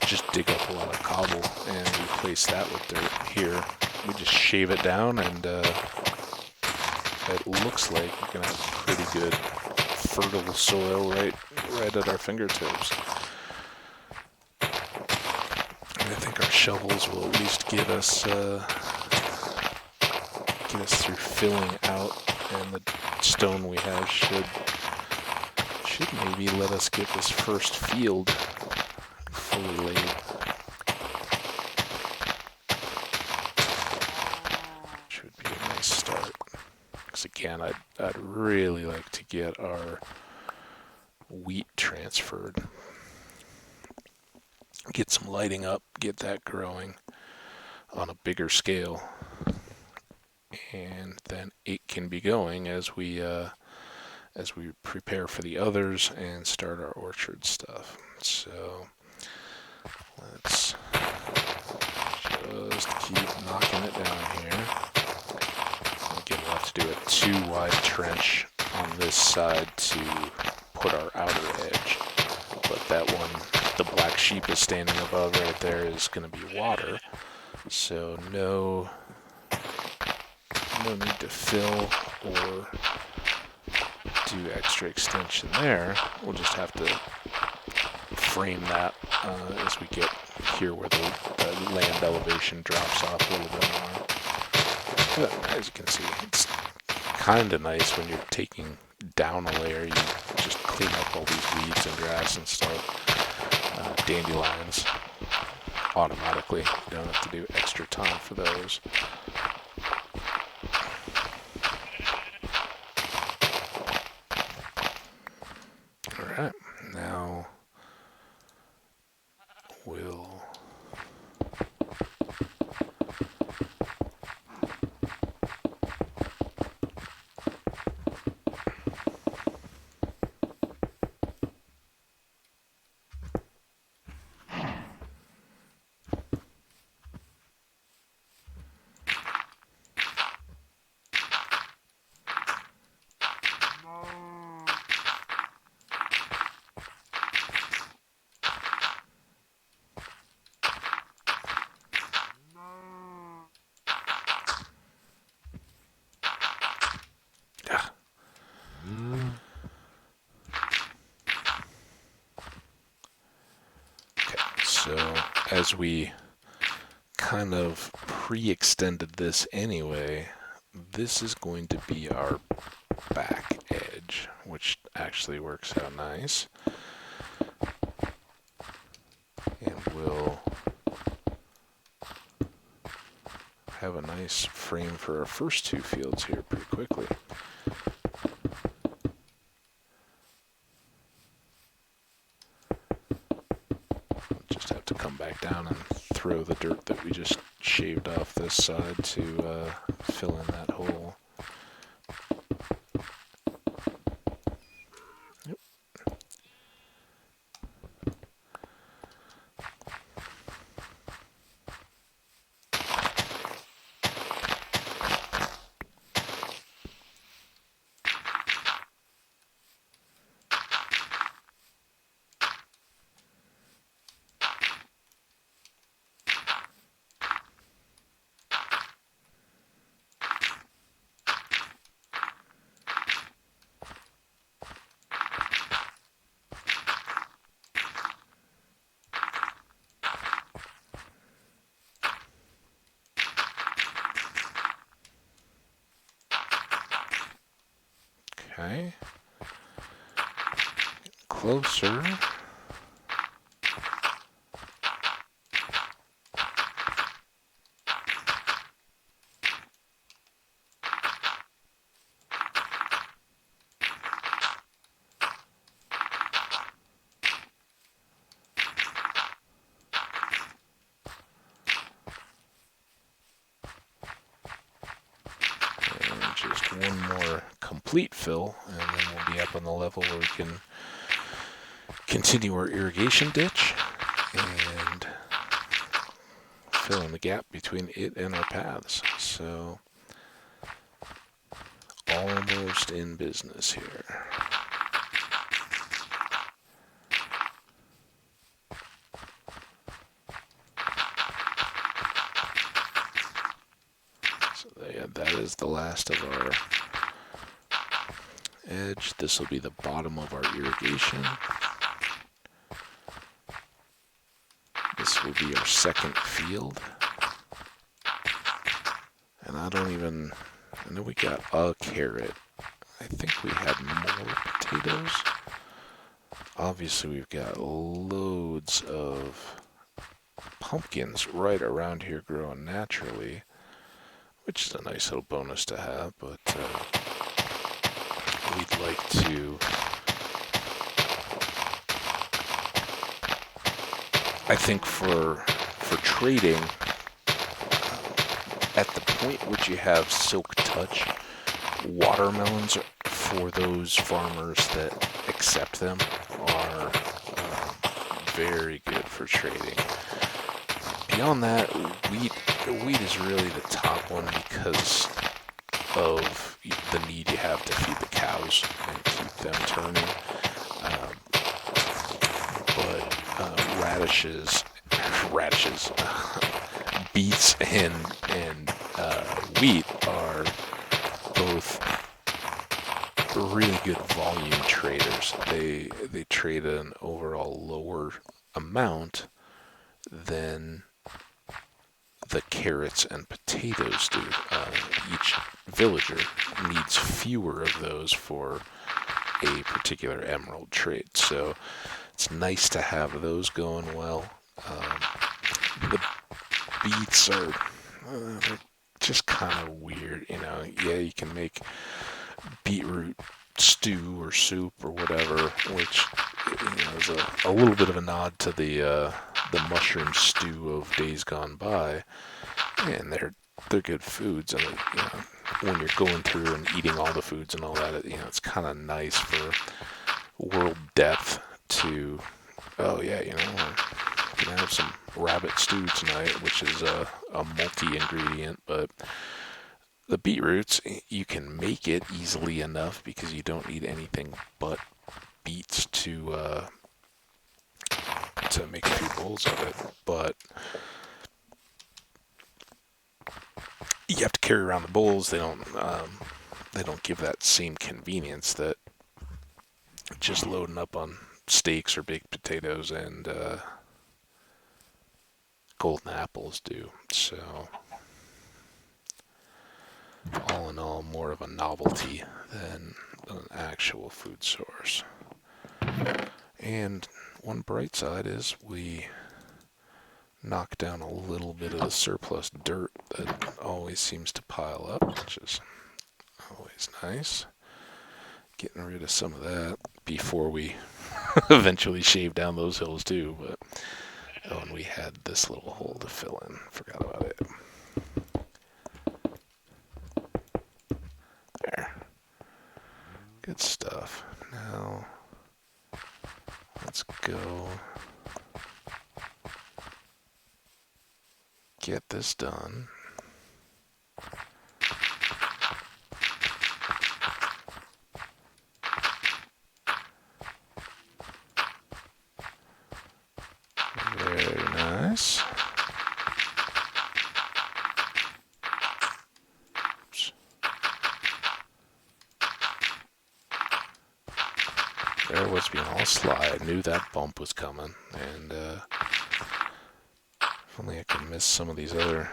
just dig up a lot of cobble and replace that with dirt. Here, we just shave it down, and it looks like we're gonna have pretty good fertile soil right at our fingertips. And I think our shovels will at least get us through filling out, and the stone we have should maybe let us get this first field fully laid. Should be a nice start. Because again, I'd really like to get our wheat transferred. Get some lighting up, get that growing on a bigger scale. And then it can be going as we prepare for the others and start our orchard stuff. So let's just keep knocking it down here. Again, we'll have to do a 2 wide trench on this side to put our outer edge. But that one, the black sheep is standing above right there, is going to be water. So no need to fill or do extra extension there. We'll just have to frame that as we get here where the land elevation drops off a little bit more. But as you can see, it's kind of nice when you're taking down a layer. You just clean up all these weeds and grass and stuff. Dandelions automatically. You don't have to do extra time for those. Alright, now we'll So as we kind of pre-extended this anyway, this is going to be our back edge, which actually works out nice. And we'll have a nice frame for our first two fields here pretty quickly. Come back down and throw the dirt that we just shaved off this side to fill in that hole. Yep. Okay. Closer. Just one more complete fill, and then we'll be up on the level where we can continue our irrigation ditch and fill in the gap between it and our paths. So almost in business here. That is the last of our edge. This will be the bottom of our irrigation. This will be our second field. And I know we got a carrot. I think we had more potatoes. Obviously we've got loads of pumpkins right around here growing naturally, which is a nice little bonus to have, but we'd like to, I think for trading, at the point which you have silk touch, watermelons for those farmers that accept them are very good for trading. Beyond that, wheat is really the top one because of the need you have to feed the cows and keep them turning. radishes, beets and wheat are both really good volume traders. They trade at an overall lower amount than the carrots and potatoes do. Each villager needs fewer of those for a particular emerald trade. So it's nice to have those going well. The beets are they're just kind of weird, you know. Yeah, you can make beetroot stew or soup or whatever, which is a little bit of a nod to the mushroom stew of days gone by, and they're good foods. And when you're going through and eating all the foods and all that, it's kind of nice for world depth to, oh yeah, we can have some rabbit stew tonight, which is a multi-ingredient, but the beetroots, you can make it easily enough because you don't need anything but beets to make a few bowls of it. But you have to carry around the bowls. They don't give that same convenience that just loading up on steaks or baked potatoes and golden apples do. So all in all, more of a novelty than an actual food source. And one bright side is we knock down a little bit of the surplus dirt that always seems to pile up, which is always nice. Getting rid of some of that before we eventually shave down those hills too. But and we had this little hole to fill in. Forgot about it. There. Good stuff. Now let's go get this done. Very nice. Oops. There was being all sly. I knew that bump was coming, and if only I could miss some of these other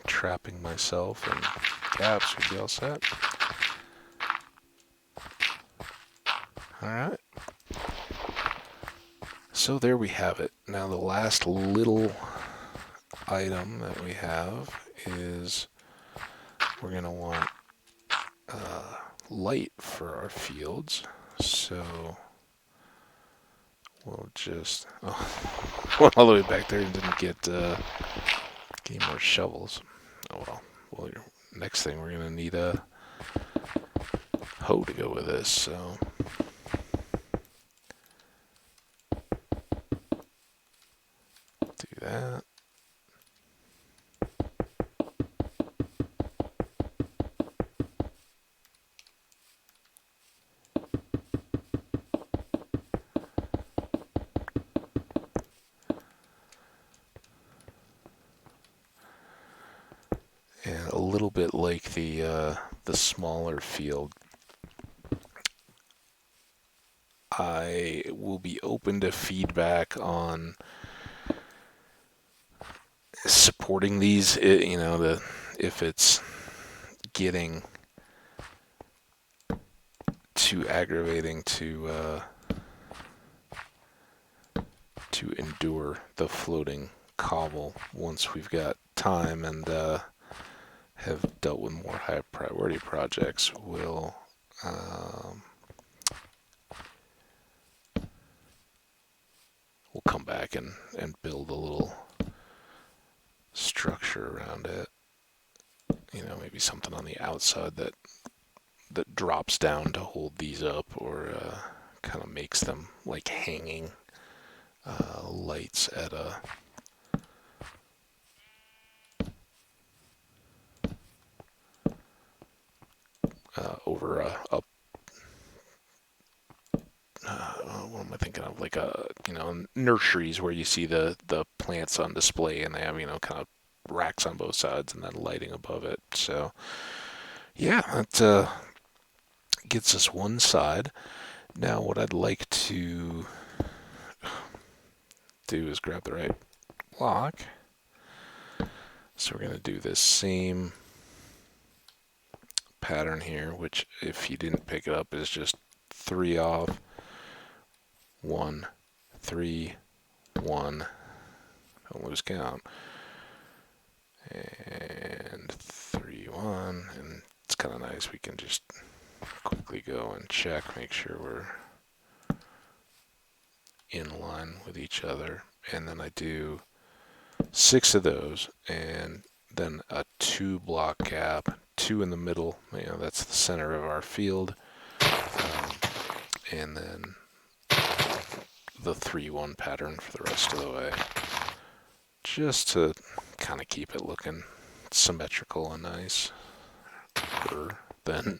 trapping myself and gaps, we'd be all set. Alright. So there we have it. Now the last little item that we have is we're going to want light for our fields. So we'll just went all the way back there and didn't get any more shovels. Oh well. Well, next thing we're gonna need a hoe to go with this. So do that. And a little bit like the smaller field, I will be open to feedback on supporting these. If it's getting too aggravating to endure the floating cobble once we've got time and have dealt with more high priority projects, we'll come back and build a little structure around it. Maybe something on the outside that drops down to hold these up, or kind of makes them like hanging lights at a over a what am I thinking of? Like a nurseries where you see the plants on display and they have, kind of racks on both sides and then lighting above it. So yeah, that gets us one side. Now what I'd like to do is grab the right block. So we're going to do this same pattern here, which if you didn't pick it up is just 3 off, 1, 3, 1, don't lose count, and 3, 1, and it's kind of nice. We can just quickly go and check, make sure we're in line with each other, and then I do 6 of those, and then a 2 block gap, 2 in the middle, that's the center of our field, and then the 3-1 pattern for the rest of the way, just to kind of keep it looking symmetrical and nice, than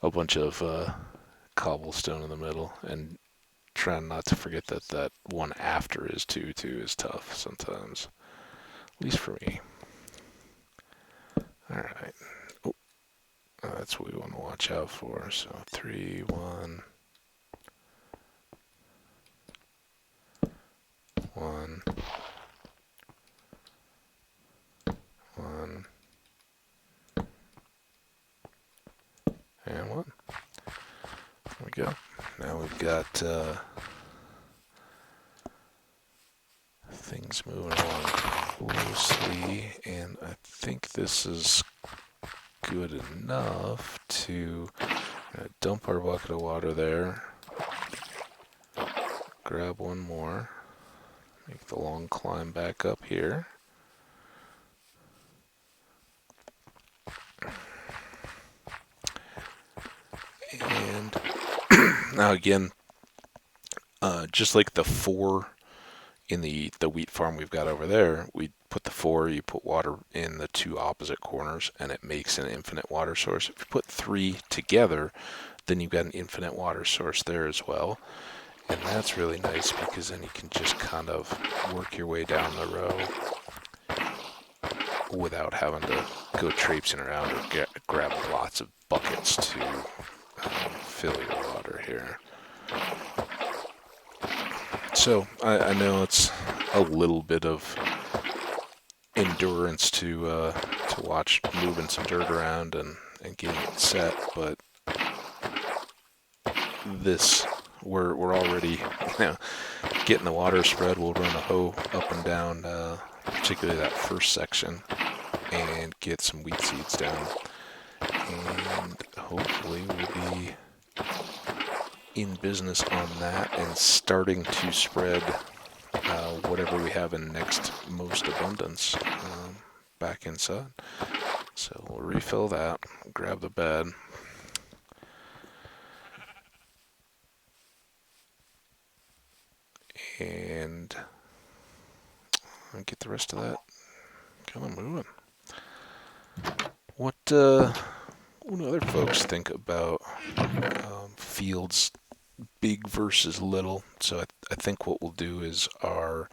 a bunch of cobblestone in the middle, and trying not to forget that that one after is 2 too is tough sometimes, at least for me. All right. Oh, that's what we want to watch out for. So 3, 1, 1, 1, and 1. There we go. Now we've got things moving along closely, and I think this is good enough to dump our bucket of water there, grab one more, make the long climb back up here. And now again, just like the 4 in the wheat farm we've got over there, we put the 4, you put water in the 2 opposite corners, and it makes an infinite water source. If you put 3 together, then you've got an infinite water source there as well. And that's really nice because then you can just kind of work your way down the row without having to go traipsing around or grab lots of buckets to fill your water here. So I know it's a little bit of endurance to watch moving some dirt around and getting it set, but this we're already getting the water spread. We'll run a hoe up and down, particularly that first section, and get some wheat seeds down, and hopefully we'll be in business on that and starting to spread whatever we have in next most abundance back inside. So we'll refill that, grab the bed, and get the rest of that kind of moving. What do other folks think about fields big versus little? So I think what we'll do is our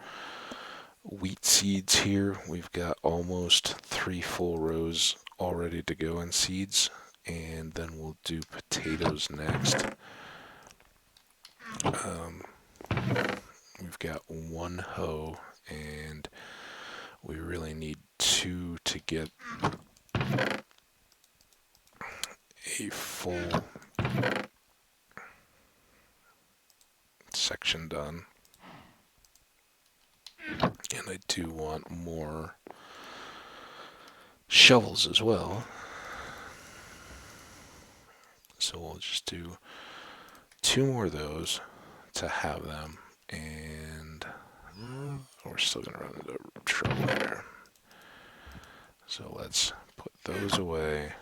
wheat seeds here, we've got almost 3 full rows all ready to go in seeds, and then we'll do potatoes next. We've got 1 hoe, and we really need 2 to get a full section done. And I do want more shovels as well. So we'll just do 2 more of those to have them, and we're still going to run into trouble there. So let's put those away.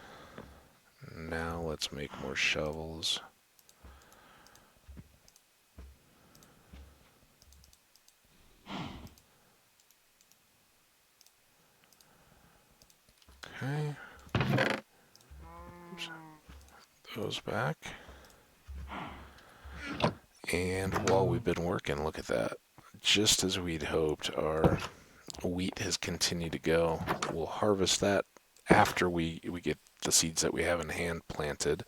Now let's make more shovels. Okay. Oops. Those back. And while we've been working, look at that. just as we'd hoped, our wheat has continued to go. We'll harvest that after we get the seeds that we have in hand planted.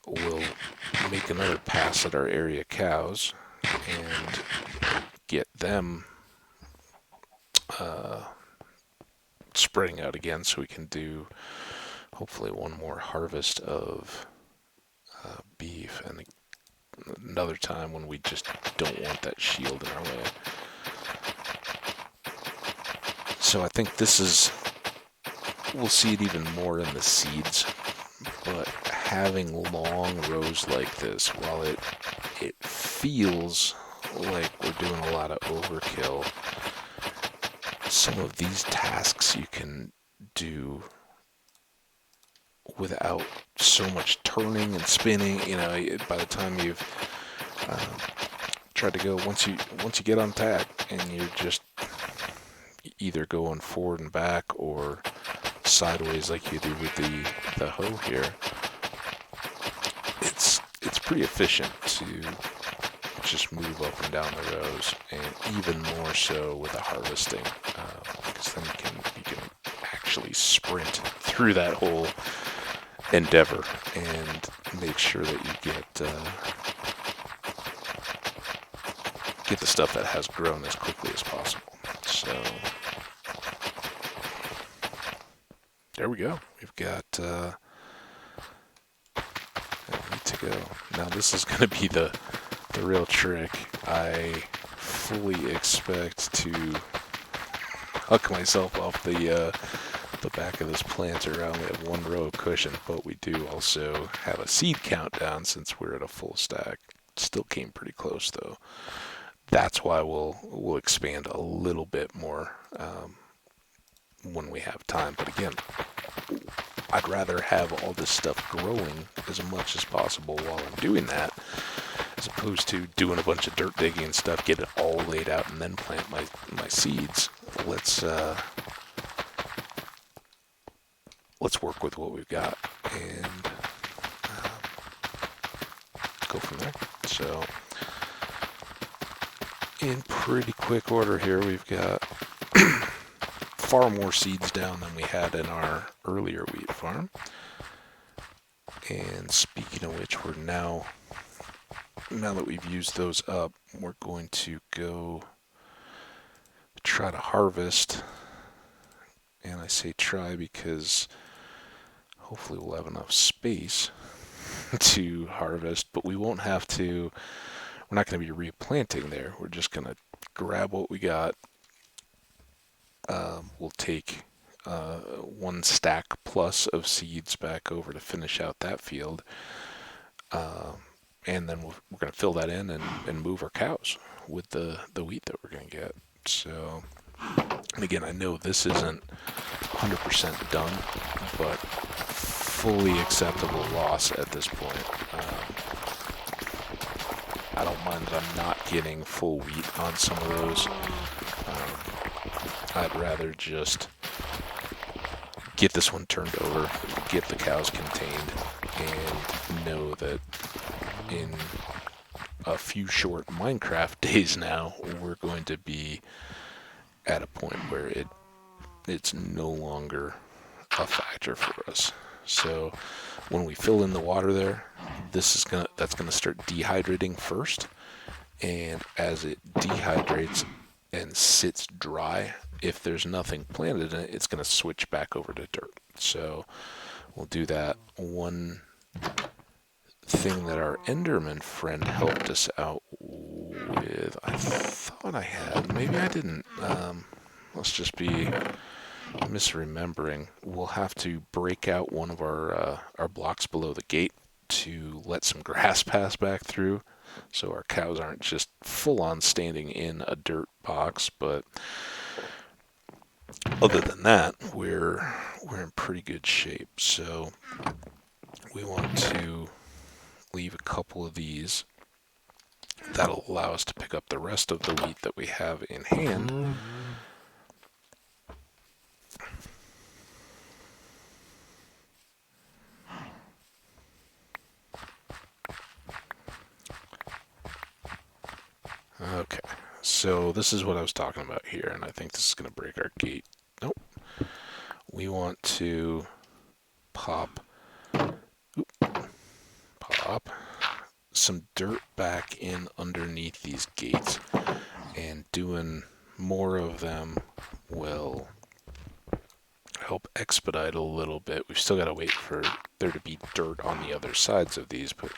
We'll make another pass at our area cows and get them spreading out again so we can do hopefully one more harvest of beef and another time when we just don't want that shield in our way. So I think this is, we'll see it even more in the seeds, but having long rows like this, while it feels like we're doing a lot of overkill, some of these tasks you can do without so much turning and spinning. You know, by the time you've tried to go, once you get on tack and you're just either going forward and back or sideways like you do with the hoe here, it's pretty efficient to just move up and down the rows, and even more so with the harvesting, because then you can actually sprint through that whole endeavor and make sure that you get the stuff that has grown as quickly as possible. So there we go. We've got need to go. Now this is going to be the real trick. I fully expect to huck myself off the back of this planter. I only have one row of cushion, but we do also have a seed countdown since we're at a full stack. Still came pretty close though. That's why we'll expand a little bit more when we have time. But again, I'd rather have all this stuff growing as much as possible while I'm doing that, as opposed to doing a bunch of dirt digging and stuff, get it all laid out, and then plant my seeds. Let's work with what we've got and go from there. So, in pretty quick order here, we've got far more seeds down than we had in our earlier wheat farm. And speaking of which, we're now that we've used those up, we're going to go try to harvest. And I say try because hopefully we'll have enough space to harvest, but we won't have to, we're not going to be replanting there. We're just going to grab what we got. We'll take one stack plus of seeds back over to finish out that field. And then we're going to fill that in and move our cows with the wheat that we're going to get. So, and again, I know this isn't 100% done, but fully acceptable loss at this point. I don't mind that I'm not getting full wheat on some of those. I'd rather just get this one turned over, get the cows contained, and know that in a few short Minecraft days now, we're going to be at a point where it's no longer a factor for us. So when we fill in the water there, that's gonna start dehydrating first, and as it dehydrates and sits dry, if there's nothing planted in it, it's gonna switch back over to dirt. So we'll do that. One thing that our Enderman friend helped us out with, I thought I had, maybe I didn't. Let's just be misremembering. We'll have to break out one of our blocks below the gate to let some grass pass back through, so our cows aren't just full on standing in a dirt box. But other than that, we're in pretty good shape. So we want to leave a couple of these. That'll allow us to pick up the rest of the wheat that we have in hand. Okay, So this is what I was talking about here, and I think this is going to break our gate. Nope. We want to pop, pop some dirt back in underneath these gates, and doing more of them will help expedite a little bit. We've still got to wait for there to be dirt on the other sides of these, but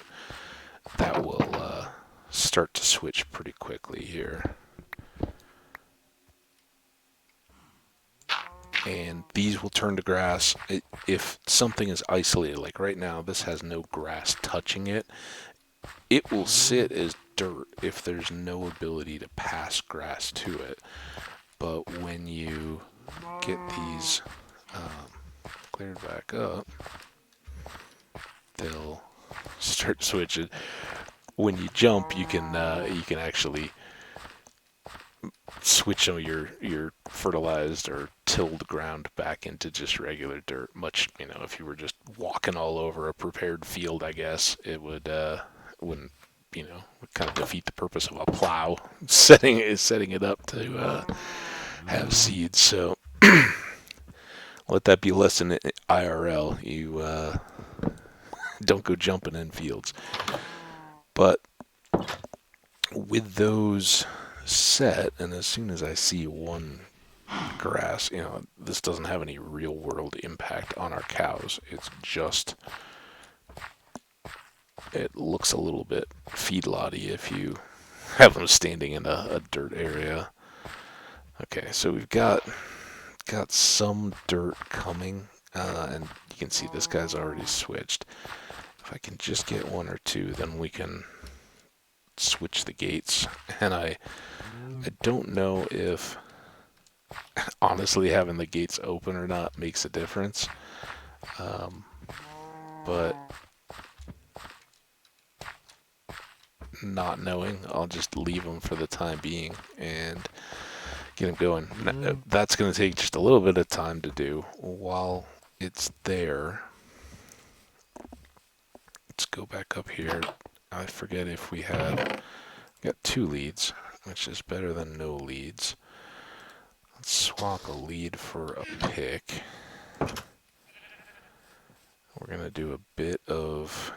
that will start to switch pretty quickly here. And these will turn to grass if something is isolated. Like right now, this has no grass touching it. It will sit as dirt if there's no ability to pass grass to it. But when you get these cleared back up, they'll start switching. When you jump, you can actually switch your fertilized or tilled ground back into just regular dirt. Much, if you were just walking all over a prepared field, I guess it wouldn't would kind of defeat the purpose of a plow setting it up to have seeds. So let that be a lesson IRL. You don't go jumping in fields. But with those set, and as soon as I see one grass, this doesn't have any real world impact on our cows. It's just, it looks a little bit feedlotty if you have them standing in a dirt area. Okay, so we've got some dirt coming, and you can see this guy's already switched. If I can just get one or two, then we can switch the gates. And I don't know if honestly having the gates open or not makes a difference, but not knowing, I'll just leave them for the time being and get them going. That's going to take just a little bit of time to do. While it's there, let's go back up here. I forget if we got 2 leads, which is better than no leads. Let's swap a lead for a pick. We're going to do a bit of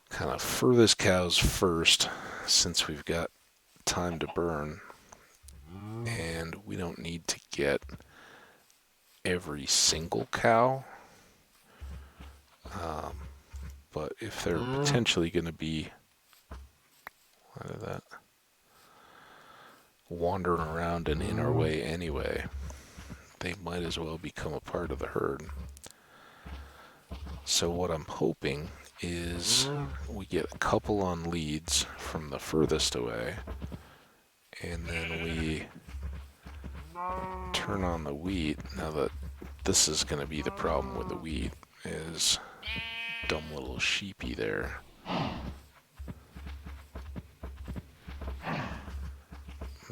kind of furthest cows first, since we've got time to burn. And we don't need to get every single cow. But if they're potentially going to be wandering around and in our way anyway, they might as well become a part of the herd. So what I'm hoping is we get a couple on leads from the furthest away, and then we turn on the wheat. Now that this is going to be the problem with the wheat, is dumb little sheepy there.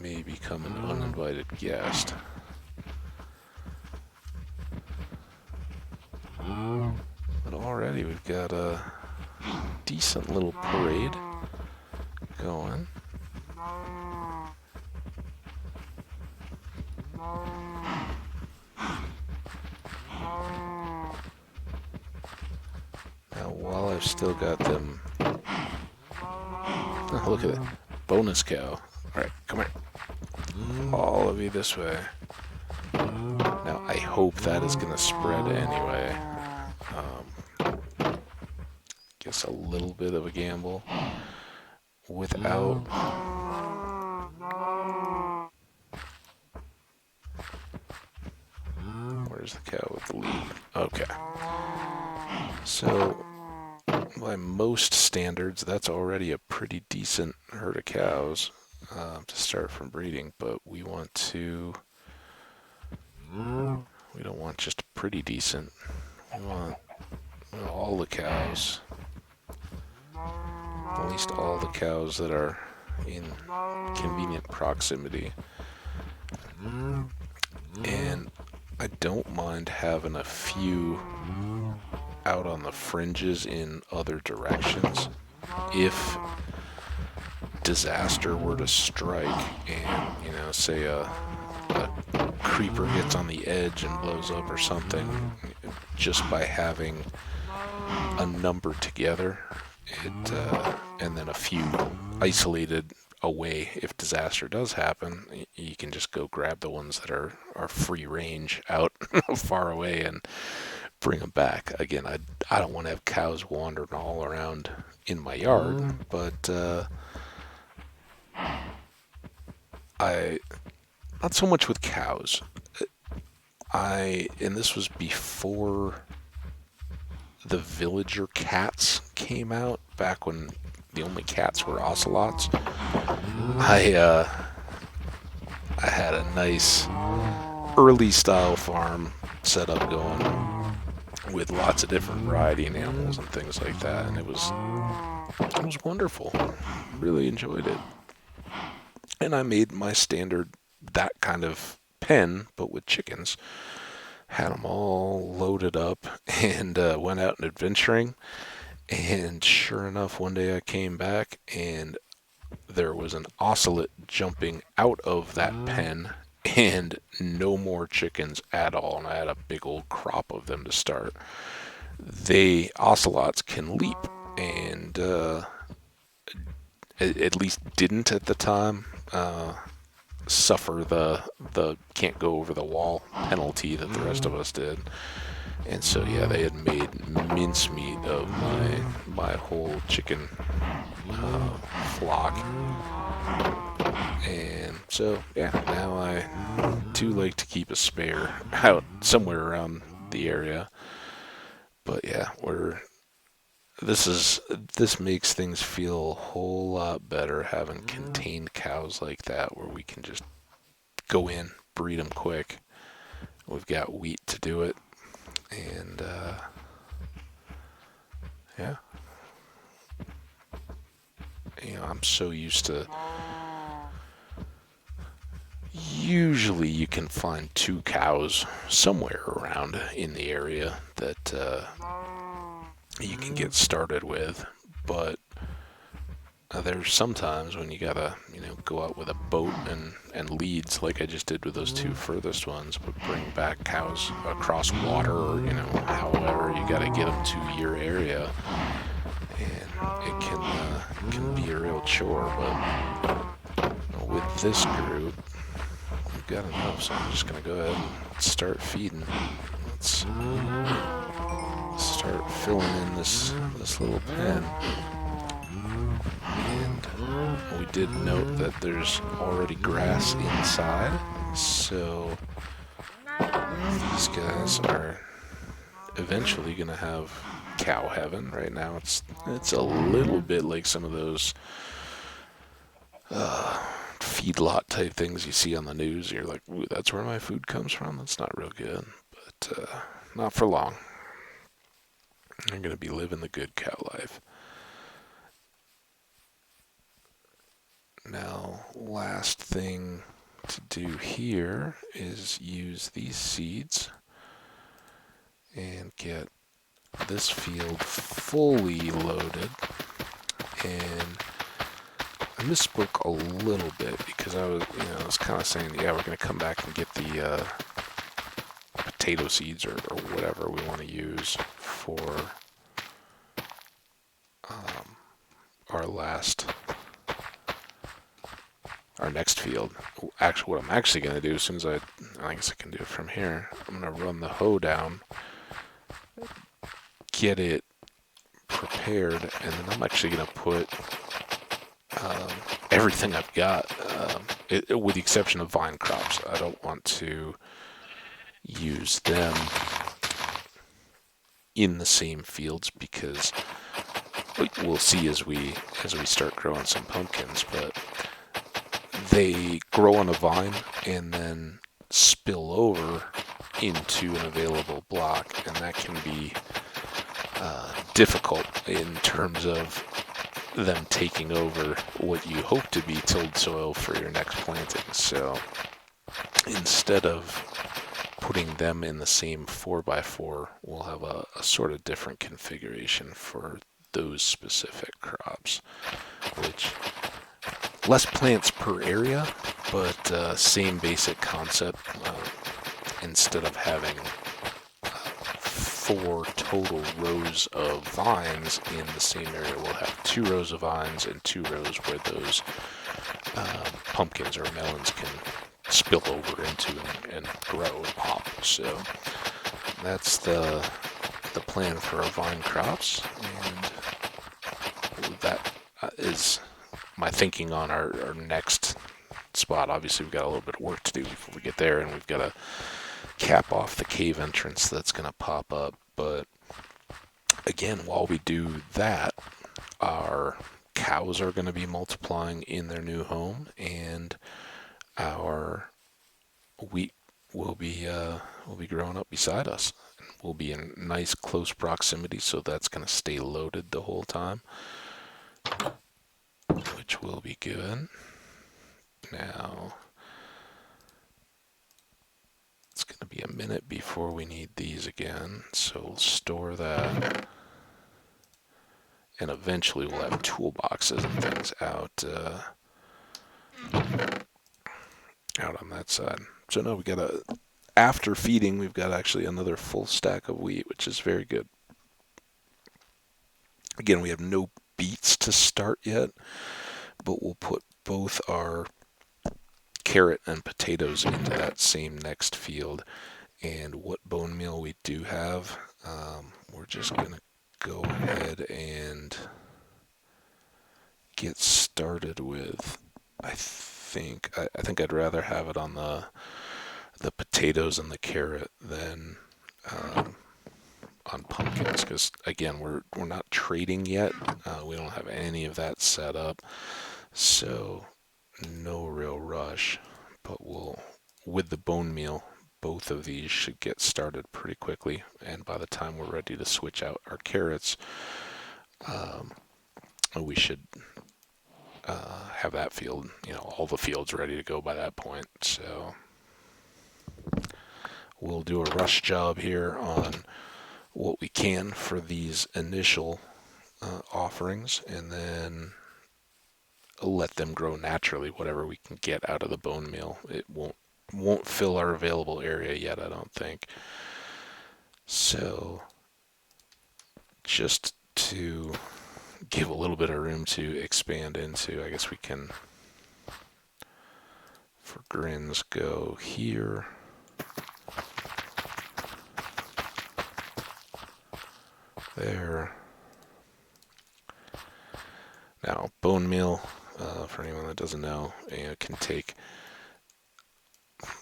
May become an uninvited guest. But already we've got a decent little parade going. Now while I've still got them, oh, look at it, bonus cow. Alright, come here. All of you this way. Now I hope that is going to spread anyway. Guess a little bit of a gamble. Without... Where's the cow with the lead? Okay. So, by most standards, that's already a pretty decent herd of cows to start from breeding, but we want to... We don't want just pretty decent. We want all the cows. At least all the cows that are in convenient proximity. And I don't mind having a few out on the fringes in other directions if disaster were to strike, and say a creeper gets on the edge and blows up or something, just by having a number together, and then a few isolated away, if disaster does happen, you can just go grab the ones that are free range out far away and bring them back. Again, I don't want to have cows wandering all around in my yard, but I not so much with cows. And this was before the villager cats came out, back when the only cats were ocelots. I had a nice early style farm set up going with lots of different variety and animals and things like that, and it was wonderful. Really enjoyed it. And I made my standard that kind of pen, but with chickens. Had them all loaded up and went out and adventuring. And sure enough, one day I came back and there was an ocelot jumping out of that pen and no more chickens at all. And I had a big old crop of them to start. Ocelots can leap, and at least didn't at the time suffer the can't go over the wall penalty that the rest of us did. And so yeah, they had made mincemeat of my whole chicken flock. And so yeah, now I do like to keep a spare out somewhere around the area. But yeah, this makes things feel a whole lot better, having contained cows like that, where we can just go in, breed them quick. We've got wheat to do it, and yeah, I'm so used to. Usually, you can find 2 cows somewhere around in the area that you can get started with, but there's sometimes when you gotta, go out with a boat and leads, like I just did with those 2 furthest ones, but bring back cows across water, or, however you gotta get them to your area, and it can be a real chore. But with this group, we've got enough, so I'm just gonna go ahead and start feeding. Let's start filling in this little pen. And we did note that there's already grass inside, so these guys are eventually gonna have cow heaven. Right now it's a little bit like some of those feedlot type things you see on the news. You're like, ooh, that's where my food comes from. That's not real good, but not for long. I'm gonna be living the good cow life. Now, last thing to do here is use these seeds and get this field fully loaded. And I misspoke a little bit because I was kind of saying, yeah, we're going to come back and get the potato seeds or whatever we want to use for our next field. Actually, what I'm actually going to do, as soon as I guess I can do it from here, I'm going to run the hoe down, get it prepared, and then I'm actually going to put everything I've got, with the exception of vine crops. I don't want to use them in the same fields because we'll see as we start growing some pumpkins, but they grow on a vine and then spill over into an available block, and that can be difficult in terms of them taking over what you hope to be tilled soil for your next planting. So instead of putting them in the same 4x4, we'll have a sort of different configuration for those specific crops, which less plants per area, but same basic concept. Instead of having 4 total rows of vines in the same area, we'll have 2 rows of vines and 2 rows where those pumpkins or melons can spill over into and grow and pop. So that's the plan for our vine crops, and that is my thinking on our next spot. Obviously, we've got a little bit of work to do before we get there, and we've got to cap off the cave entrance that's going to pop up. But again, while we do that, our cows are going to be multiplying in their new home, and our wheat will be growing up beside us. We'll be in nice close proximity, so that's going to stay loaded the whole time, which will be good. Now, it's going to be a minute before we need these again, so we'll store that. And eventually we'll have toolboxes and things out on that side. So no, we got after feeding, we've got actually another full stack of wheat, which is very good. Again, we have no beets to start yet, but we'll put both our carrot and potatoes into that same next field. And what bone meal we do have, we're just going to go ahead and get started with. I think I'd rather have it on the potatoes and the carrot than on pumpkins, because again, we're not trading yet. We don't have any of that set up, so no real rush. But with the bone meal, both of these should get started pretty quickly, and by the time we're ready to switch out our carrots, we should have that field, all the fields ready to go by that point. So we'll do a rush job here on what we can for these initial offerings, and then let them grow naturally, whatever we can get out of the bone meal. It won't fill our available area yet, I don't think. So just to give a little bit of room to expand into, I guess we can, for grins, go here. There. Now, bone meal, for anyone that doesn't know, can take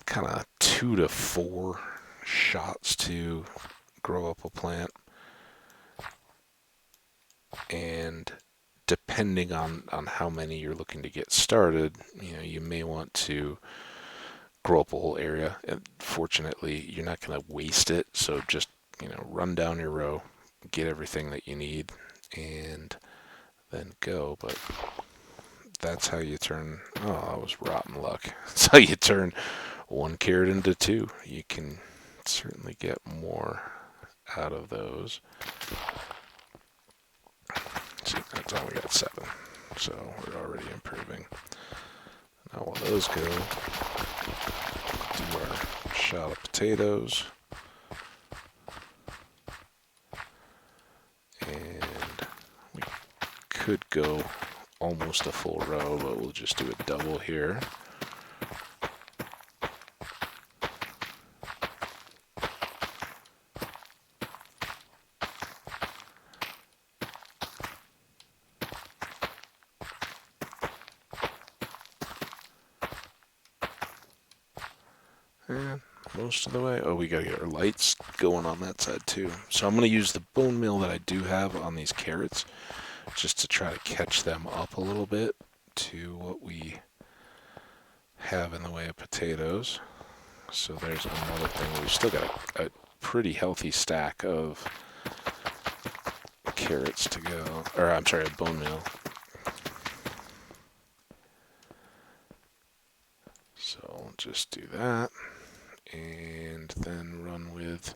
kind of 2 to 4 shots to grow up a plant. And depending on how many you're looking to get started, you may want to grow up a whole area. And fortunately, you're not going to waste it, so just run down your row, get everything that you need, and then go. But that's how you turn. Oh, that was rotten luck. That's how you turn 1 carrot into 2. You can certainly get more out of those. See, that's all, we got 7, so we're already improving. Now while those go, do our shot of potatoes, and we could go almost a full row, but we'll just do a double here. And most of the way. Oh, we gotta get our lights going on that side too. So I'm gonna use the bone meal that I do have on these carrots just to try to catch them up a little bit to what we have in the way of potatoes. So there's another thing. We've still got a pretty healthy stack of carrots to go. Or I'm sorry, bone meal. So I'll just do that. And then run with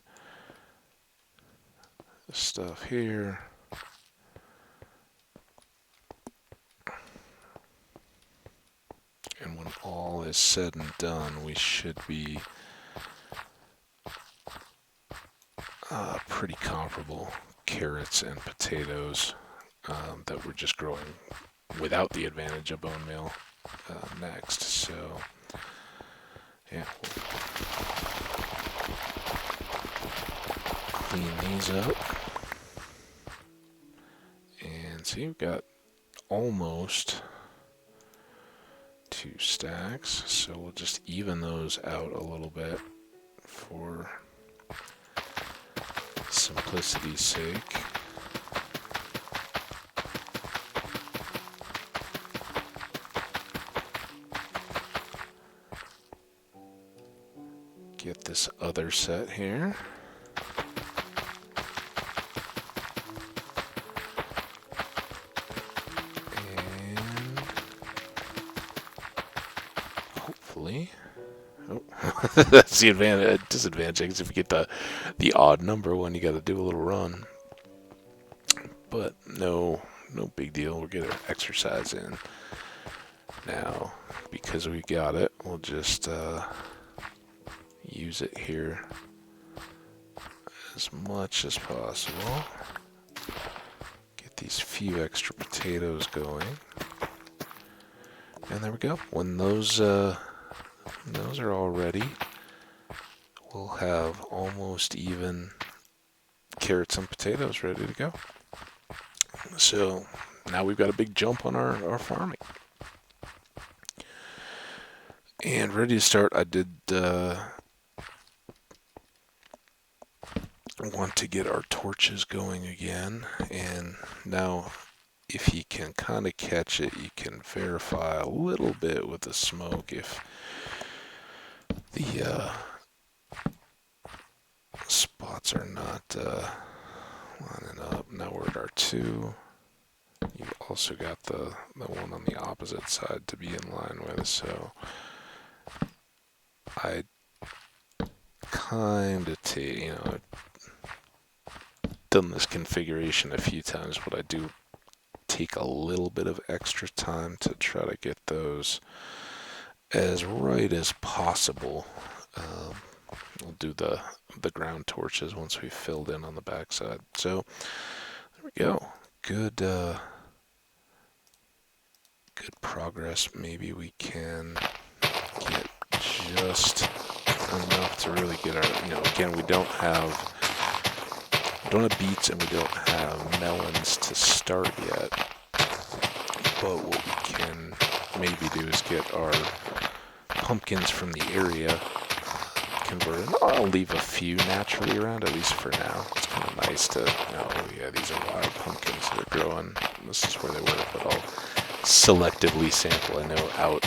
the stuff here. is said and done, we should be pretty comparable carrots and potatoes that we're just growing without the advantage of bone meal next. So, yeah, we'll clean these up. And see, we've got almost 2 stacks, so we'll just even those out a little bit for simplicity's sake. Get this other set here. And hopefully, oh, that's the disadvantage. I guess if you get the odd number one, you got to do a little run. But no big deal. We'll get our exercise in. Now, because we got it, we'll just use it here as much as possible. Get these few extra potatoes going. And there we go. When those are all ready, we'll have almost even carrots and potatoes ready to go. So now we've got a big jump on our farming. And ready to start, I did want to get our torches going again. And now, if you can kind of catch it, you can verify a little bit with the smoke if the spots are not lining up. Now we're at our 2. You've also got the one on the opposite side to be in line with, so I kind of I've done this configuration a few times, but I do take a little bit of extra time to try to get those as right as possible. We'll do the ground torches once we've filled in on the backside. So there we go. Good progress. Maybe we can get just enough to really get our, again, we don't have beets and we don't have melons to start yet. But what we can maybe do is get our pumpkins from the area converted. I'll leave a few naturally around, at least for now. It's kind of nice to know, yeah, these are wild pumpkins that are growing. This is where they were, but I'll selectively sample. I know out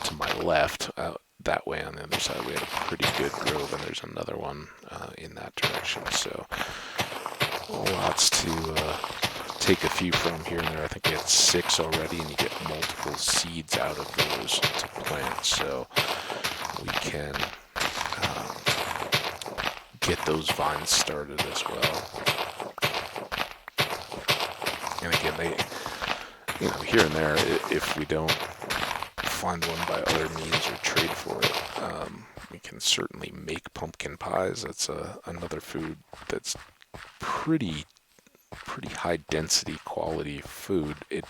to my left, out that way on the other side, we had a pretty good grove, and there's another one in that direction. So lots to take a few from here and there. I think we had 6 already, and you get multiple seeds out of those to plant. So we can get those vines started as well. And again, they, here and there, if we don't find one by other means or trade for it, we can certainly make pumpkin pies. That's another food that's pretty high density quality food. It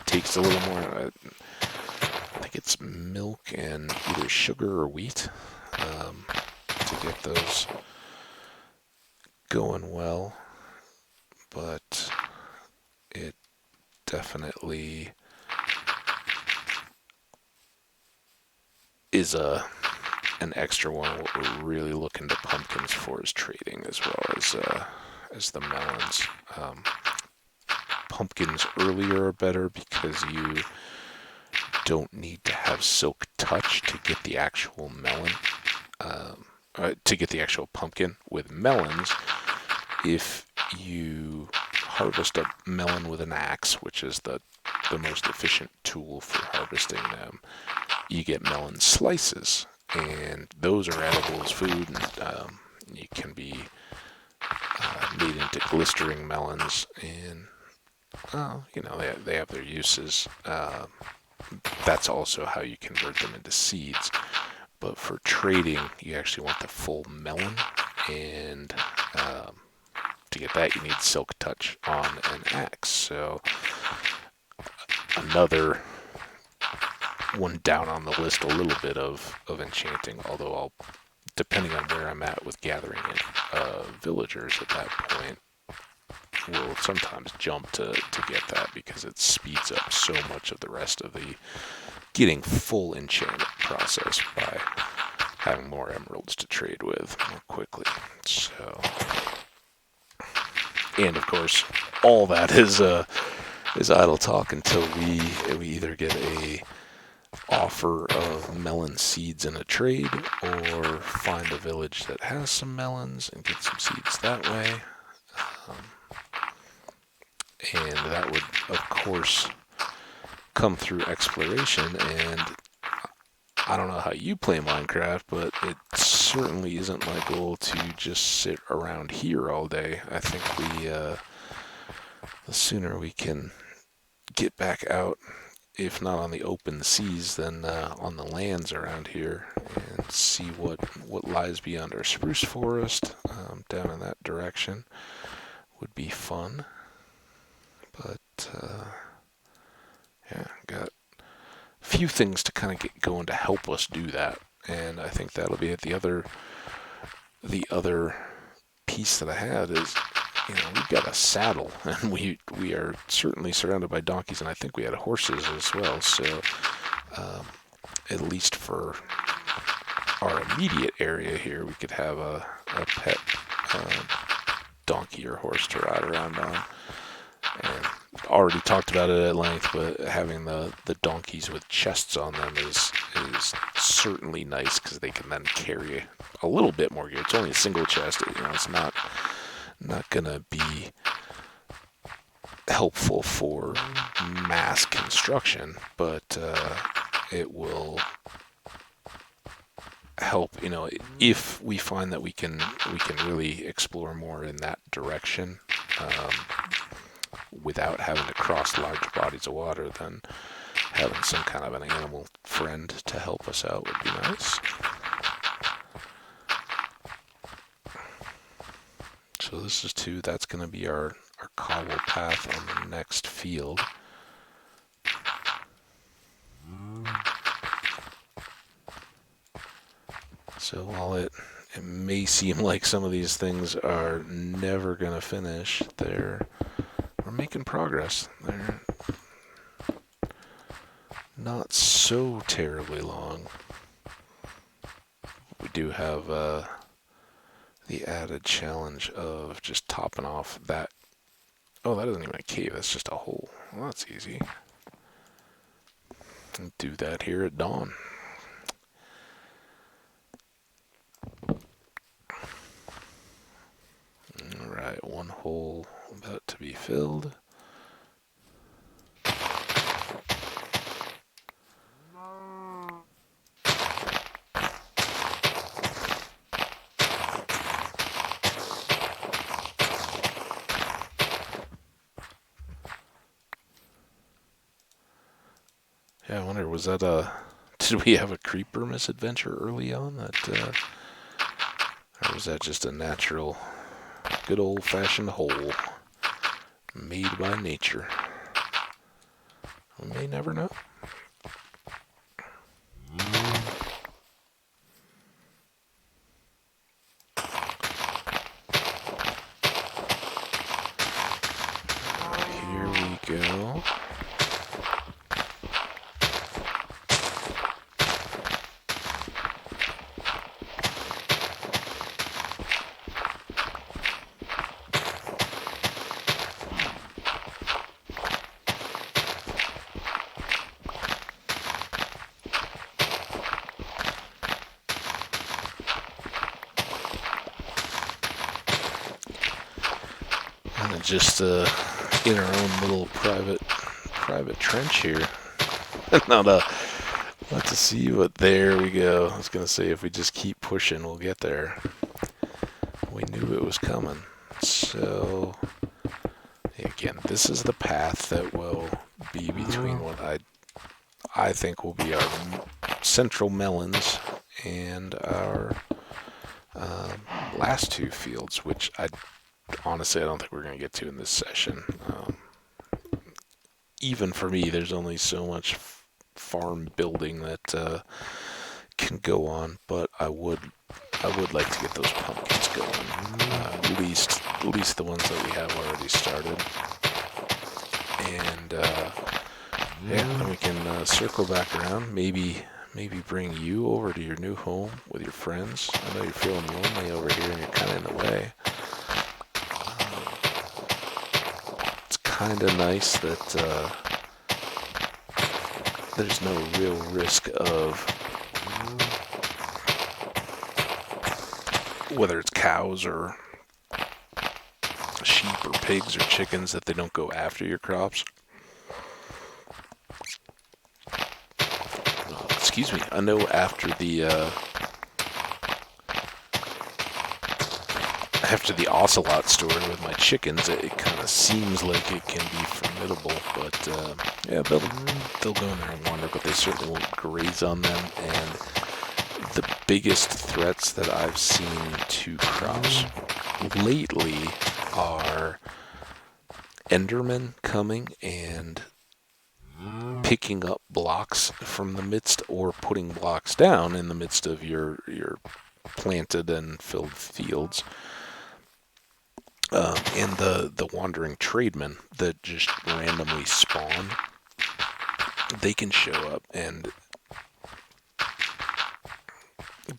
takes a little more, I think it's milk and either sugar or wheat to get those going well, but it definitely is an extra one. What we're really looking to pumpkins for is trading, as well as the melons. Pumpkins earlier are better because you don't need to have silk touch to get the actual melon, to get the actual pumpkin. With melons, if you harvest a melon with an axe, which is the most efficient tool for harvesting them, you get melon slices, and those are edible as food, and you can be made into glistering melons, and they have their uses. that's also how you convert them into seeds. But for trading, you actually want the full melon, and um, to get that, you need silk touch on an axe. So another one down on the list a little bit of enchanting, although I'll, depending on where I'm at with gathering villagers at that point, will sometimes jump to get that because it speeds up so much of the rest of the getting full enchantment process by having more emeralds to trade with more quickly. So, and of course, all that is idle talk until we either get a offer of melon seeds in a trade, or find a village that has some melons and get some seeds that way. Um, and that would, of course, come through exploration. And I don't know how you play Minecraft, but it certainly isn't my goal to just sit around here all day. I think the sooner we can get back out, if not on the open seas, then on the lands around here, and see what lies beyond our spruce forest, down in that direction, would be fun. But yeah, got a few things to kind of get going to help us do that, and I think that'll be it. The other piece that I had is, we've got a saddle, and we are certainly surrounded by donkeys, and I think we had horses as well. So at least for our immediate area here, we could have a pet donkey or horse to ride around on. And already talked about it at length, but having the donkeys with chests on them is certainly nice, because they can then carry a little bit more gear. It's only a single chest. It's not gonna be helpful for mass construction, but it will help. If we find that we can really explore more in that direction, without having to cross large bodies of water, then having some kind of an animal friend to help us out would be nice. So this is 2. That's going to be our cobble path on the next field. So while it may seem like some of these things are never going to finish, we're making progress. They're not so terribly long. We do have the added challenge of just topping off that. Oh, that isn't even a cave, that's just a hole. Well, that's easy. Do that here at dawn. Alright, one hole about to be filled. Yeah, I wonder, was that did we have a creeper misadventure early on or was that just a natural, good old-fashioned hole made by nature? We may never know. Here we go. Just in our own little private trench here. Not to see, but there we go. I was gonna say, if we just keep pushing, we'll get there. We knew it was coming. So again, this is the path that will be between what I think will be our central melons and our last two fields, which honestly I don't think we're going to get to in this session. Even for me, there's only so much farm building that can go on, but I would like to get those pumpkins going. At least the ones that we have already started, and yeah, then we can circle back around. Maybe bring you over to your new home with your friends. I know you're feeling lonely over here, and you're kind of in the way. It's kind of nice that there's no real risk of whether it's cows or sheep or pigs or chickens that they don't go after your crops. Excuse me. I know after the ocelot story with my chickens, it kind of seems like it can be formidable. But yeah, they'll go in there and wander, but they certainly won't graze on them. And the biggest threats that I've seen to crops lately are Endermen coming and picking up blocks from the midst, or putting blocks down in the midst of your planted and filled fields. And the wandering trademen that just randomly spawn, they can show up, and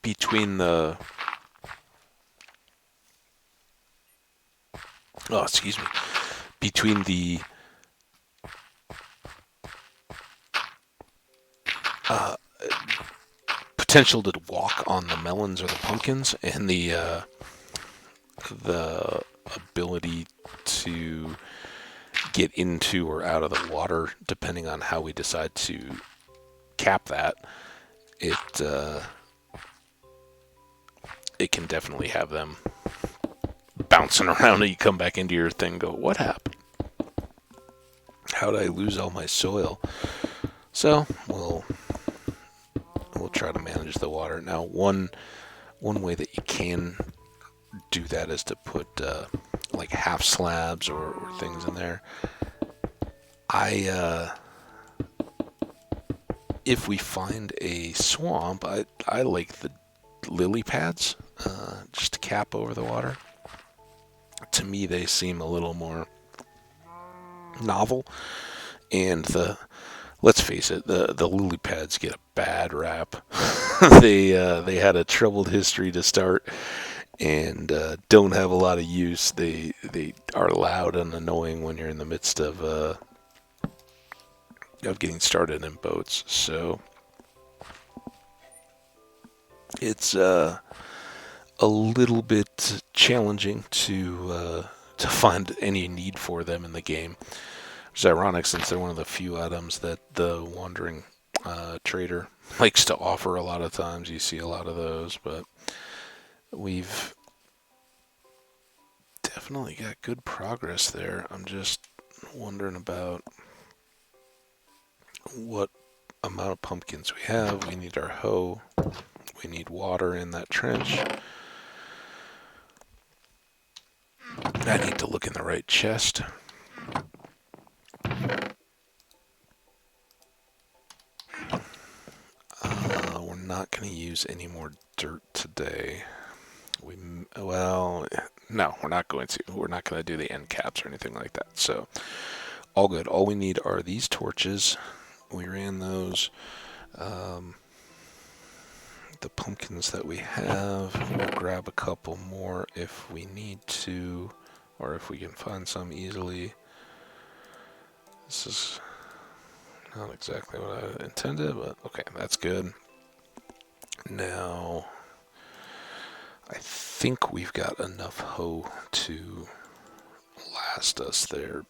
between the between the potential to walk on the melons or the pumpkins, and the ability to get into or out of the water, depending on how we decide to cap that, it can definitely have them bouncing around, and you come back into your thing and go, what happened? How did I lose all my soil? So we'll try to manage the water. Now, one way that you can do that is to put like half slabs or things in there. If we find a swamp, I like the lily pads, just to cap over the water. To me, they seem a little more novel, and let's face it, the lily pads get a bad rap. They had a troubled history to start, and don't have a lot of use. They are loud and annoying when you're in the midst of getting started in boats. So it's a little bit challenging to find any need for them in the game. It's ironic, since they're one of the few items that the wandering trader likes to offer a lot of times. You see a lot of those, but we've definitely got good progress there. I'm just wondering about what amount of pumpkins we have. We need our hoe. We need water in that trench. I need to look in the right chest. We're not going to use any more dirt today. No, we're not going to. We're not going to do the end caps or anything like that. So, all good. All we need are these torches. We ran those. The pumpkins that we have, we'll grab a couple more if we need to, or if we can find some easily. This is not exactly what I intended, but okay, that's good. Now, I think we've got enough hoe to last us there,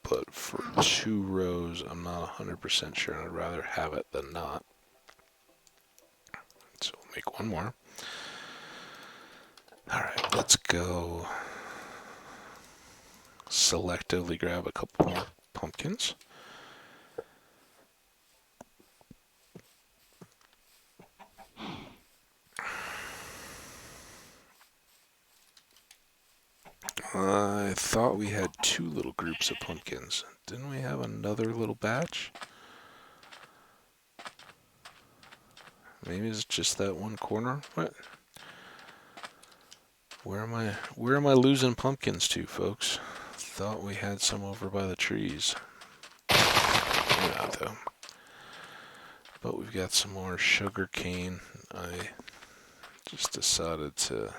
but for 2 rows, I'm not 100% sure. I'd rather have it than not. So we'll make one more. Alright, let's go selectively grab a couple more pumpkins. I thought we had two little groups of pumpkins. Didn't we have another little batch? Maybe it's just that one corner. What? Where am I losing pumpkins to, folks? Thought we had some over by the trees. Maybe not though. But we've got some more sugar cane. I just decided to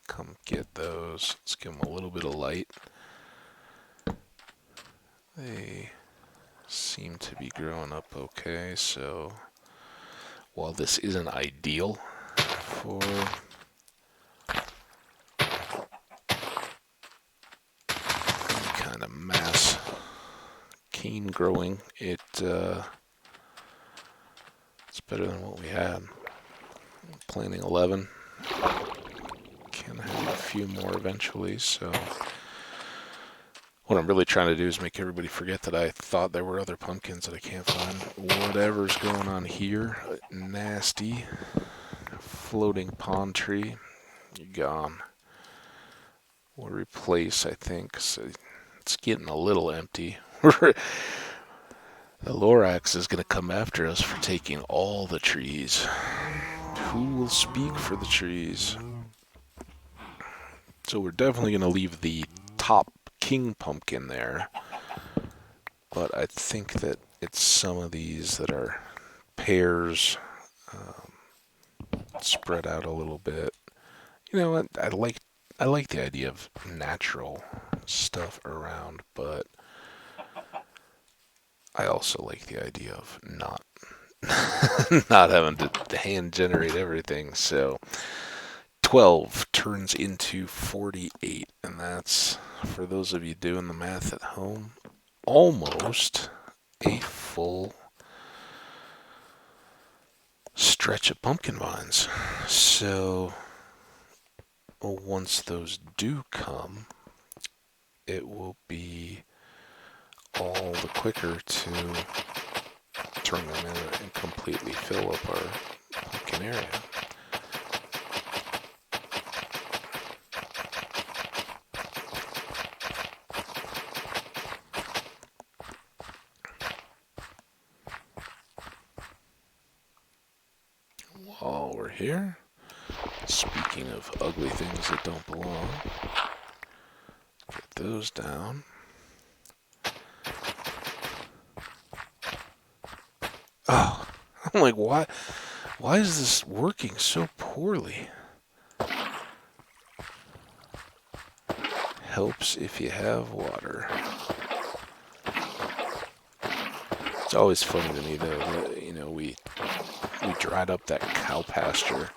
come get those. Let's give them a little bit of light. They seem to be growing up okay, so while this isn't ideal for any kind of mass cane growing, it's better than what we had. Planting 11. Can have a few more eventually, so what I'm really trying to do is make everybody forget that I thought there were other pumpkins that I can't find. Whatever's going on here, nasty floating pond tree, you're gone. We'll replace, I think, so it's getting a little empty. The Lorax is going to come after us for taking all the trees. Who will speak for the trees? So we're definitely going to leave the top king pumpkin there, but I think that it's some of these that are pears spread out a little bit. You know what? I like the idea of natural stuff around, but I also like the idea of not not having to hand generate everything. So 12 turns into 48, and that's, for those of you doing the math at home, almost a full stretch of pumpkin vines. So once those do come, it will be all the quicker to turn them in and completely fill up our pumpkin area. While we're here, speaking of ugly things that don't belong, get those down. Oh, I'm like, why is this working so poorly? Helps if you have water. It's always funny to me though that, we dried up that cow pasture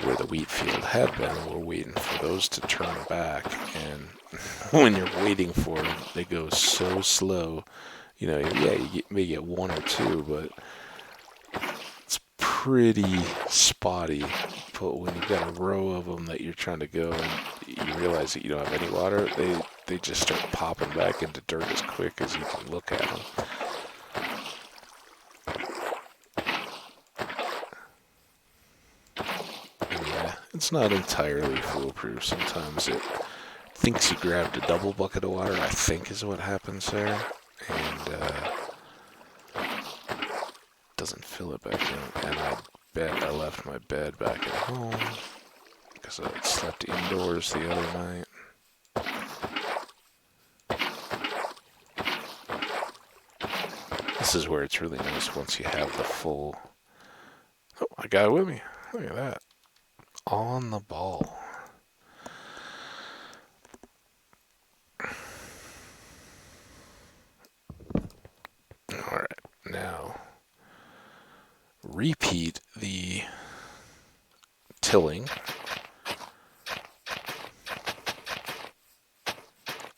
where the wheat field had been, and we're waiting for those to turn back, and when you're waiting for them, they go so slow. You may get one or two, but it's pretty spotty. But when you've got a row of them that you're trying to go and you realize that you don't have any water, they just start popping back into dirt as quick as you can look at them. It's not entirely foolproof. Sometimes it thinks you grabbed a double bucket of water, I think is what happens there, and doesn't fill it back in. And I bet I left my bed back at home because I slept indoors the other night. This is where it's really nice once you have the full... Oh, I got it with me. Look at that. On the ball. Alright, now repeat the tilling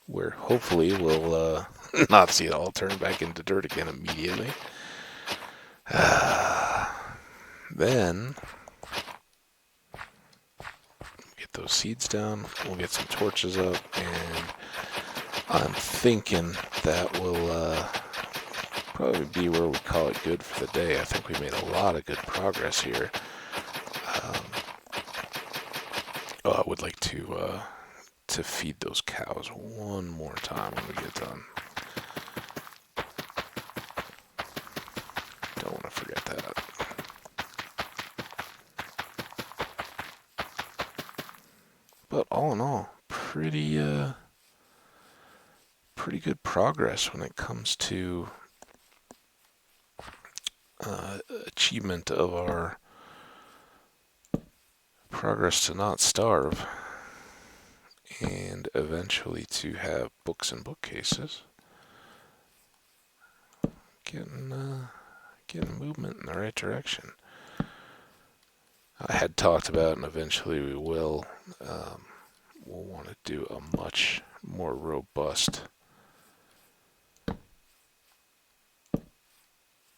where hopefully we'll not see it all turn back into dirt again immediately. Then get those seeds down, we'll get some torches up, and I'm thinking that will probably be where we call it good for the day. I think we made a lot of good progress here. I would like to to feed those cows one more time when we get done. Don't want to forget that. But all in all, pretty good progress when it comes to achievement of our progress to not starve and eventually to have books and bookcases. Getting movement in the right direction. I had talked about, and eventually we will, we'll want to do a much more robust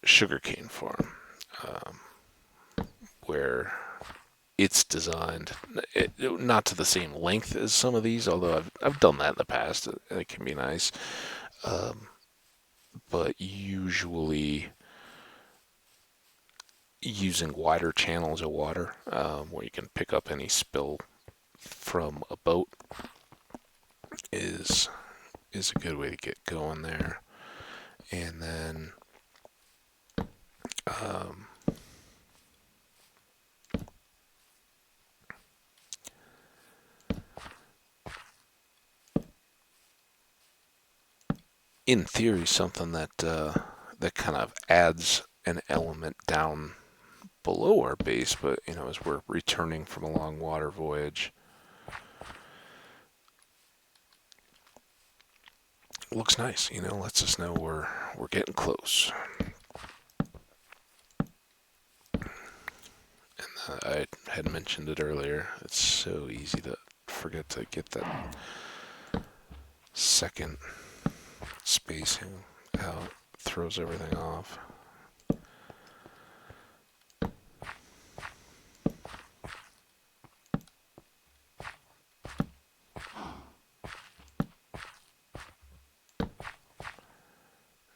sugarcane farm, where it's designed not to the same length as some of these, although I've done that in the past. It can be nice, but usually using wider channels of water, where you can pick up any spill from a boat is a good way to get going there. And then in theory, something that kind of adds an element down below our base, but as we're returning from a long water voyage, it looks nice. Lets us know we're getting close. And I had mentioned it earlier. It's so easy to forget to get that second spacing out. Throws everything off.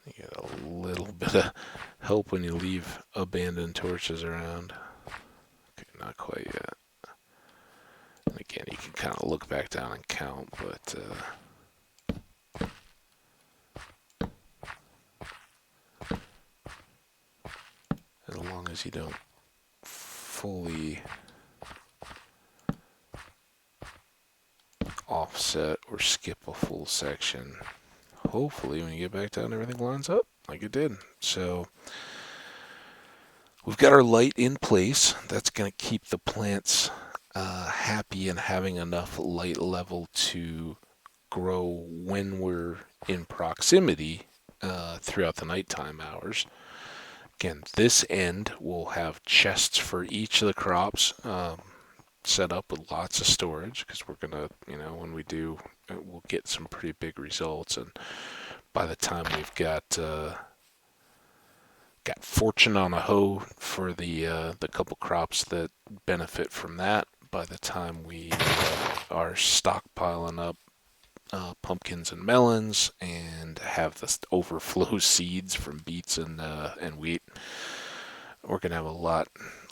You get a little bit of help when you leave abandoned torches around. Okay, not quite yet. And again, you can kind of look back down and count, but as long as you don't fully offset or skip a full section, hopefully when you get back down everything lines up like it did. So we've got our light in place. That's going to keep the plants happy and having enough light level to grow when we're in proximity throughout the nighttime hours. Again, this end will have chests for each of the crops, set up with lots of storage, because we're gonna, when we do, we'll get some pretty big results. And by the time we've got fortune on a hoe for the couple crops that benefit from that, by the time we are stockpiling up pumpkins and melons and have the overflow seeds from beets and wheat, we're gonna have a lot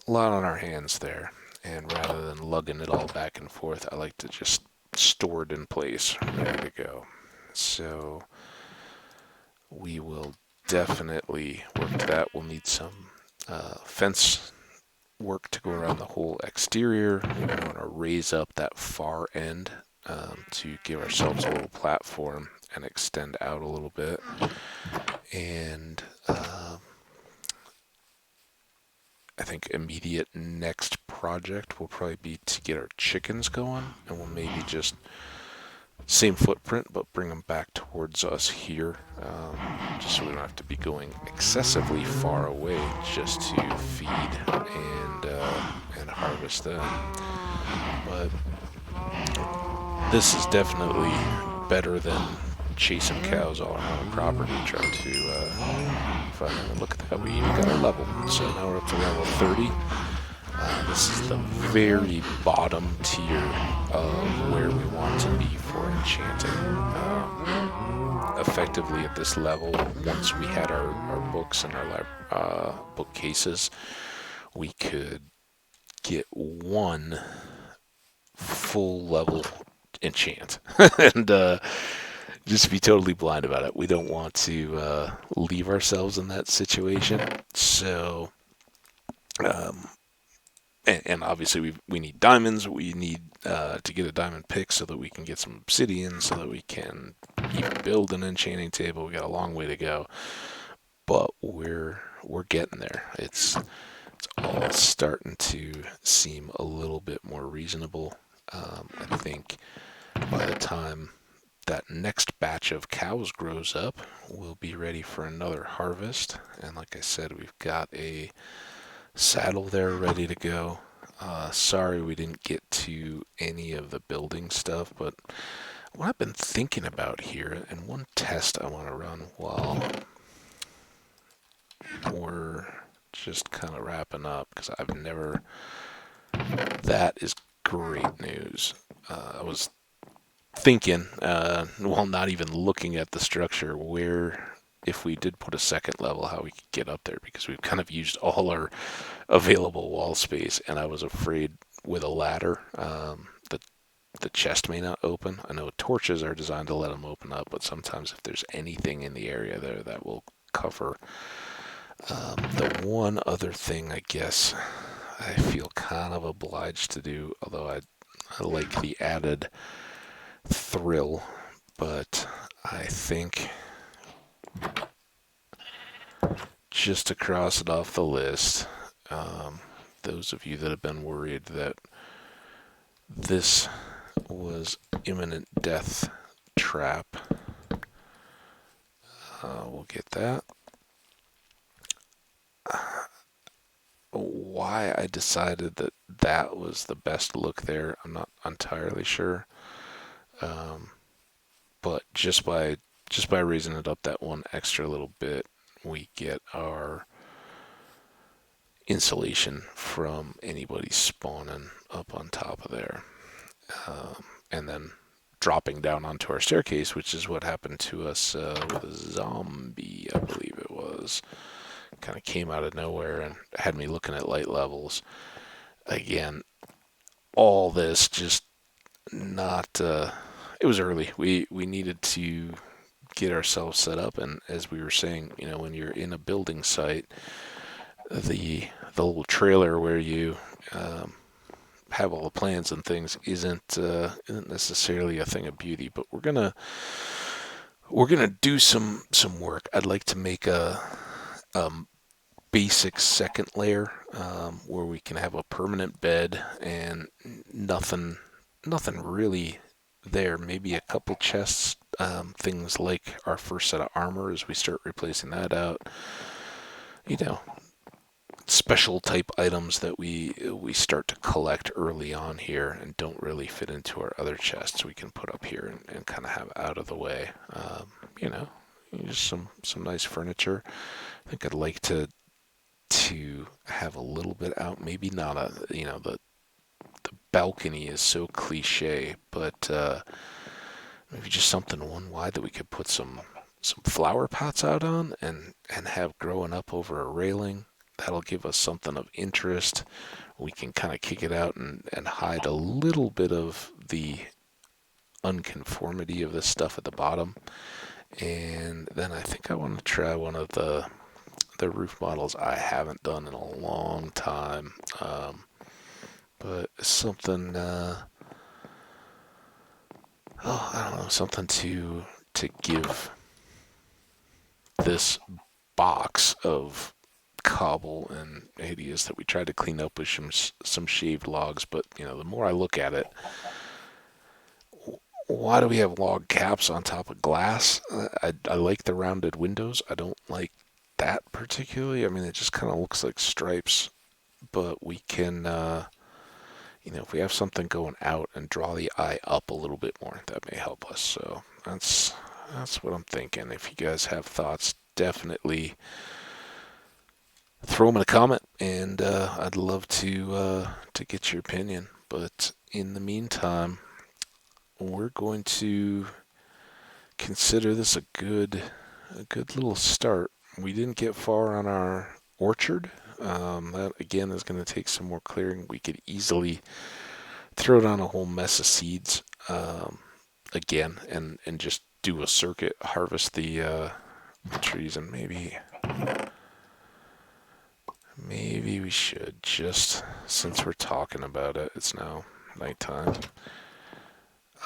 on our hands there. And rather than lugging it all back and forth, I like to just store it in place, ready to go. So we will definitely work to that. We'll need some fence work to go around the whole exterior. We want to raise up that far end to give ourselves a little platform and extend out a little bit. And I think immediate next project will probably be to get our chickens going, and we'll maybe just same footprint but bring them back towards us here, just so we don't have to be going excessively far away just to feed and harvest them. But this is definitely better than chasing cows all around the property trying to find. Look at that, we even got a level. So now we're up to level 30. This is the very bottom tier of where we want to be for enchanting. Effectively at this level, once we had our books and our bookcases, we could get one full level enchant. And just be totally blind about it. We don't want to leave ourselves in that situation. So, um, and obviously we need diamonds. We need to get a diamond pick so that we can get some obsidian, so that we can even build an enchanting table. We got a long way to go, but we're getting there. It's all starting to seem a little bit more reasonable. I think by the time that next batch of cows grows up, we'll be ready for another harvest. And like I said, we've got a saddle there ready to go. Sorry we didn't get to any of the building stuff, but what I've been thinking about here, and one test I want to run while we're just kind of wrapping up, because I've never. That is great news. I was thinking, while not even looking at the structure, where if we did put a second level, how we could get up there, because we've kind of used all our available wall space, and I was afraid with a ladder, the chest may not open. I know torches are designed to let them open up, but sometimes if there's anything in the area there, that will cover. The one other thing I guess I feel kind of obliged to do, although I like the added thrill, but I think just to cross it off the list, those of you that have been worried that this was imminent death trap, we'll get that. Why I decided that that was the best look there, I'm not entirely sure. But just by raising it up that one extra little bit, we get our insulation from anybody spawning up on top of there. And then dropping down onto our staircase, which is what happened to us with a zombie, I believe it was. Kind of came out of nowhere and had me looking at light levels. Again, all this just not. It was early. We needed to get ourselves set up, and as we were saying, when you're in a building site, the little trailer where you have all the plans and things isn't necessarily a thing of beauty. But we're gonna do some work. I'd like to make a basic second layer where we can have a permanent bed and nothing really there. Maybe a couple chests, things like our first set of armor as we start replacing that out. Special type items that we start to collect early on here and don't really fit into our other chests we can put up here and kind of have out of the way. Just some nice furniture. I think I'd like to have a little bit out. Maybe not the balcony is so cliche, but maybe just something one wide that we could put some flower pots out on and have growing up over a railing. That'll give us something of interest. We can kind of kick it out and hide a little bit of the unconformity of this stuff at the bottom. And then I think I want to try one of the roof models I haven't done in a long time. But something, I don't know, something to give this box of cobble and hideous that we tried to clean up with some shaved logs. But the more I look at it, why do we have log caps on top of glass? I like the rounded windows. I don't like that particularly. I mean, it just kind of looks like stripes. But we can, if we have something going out and draw the eye up a little bit more, that may help us. So that's what I'm thinking. If you guys have thoughts, definitely throw them in a comment, and I'd love to get your opinion. But in the meantime, we're going to consider this a good little start. We didn't get far on our orchard. That again is going to take some more clearing. We could easily throw down a whole mess of seeds. again and just do a circuit, harvest the trees, and maybe we should, just since we're talking about it. It's now nighttime.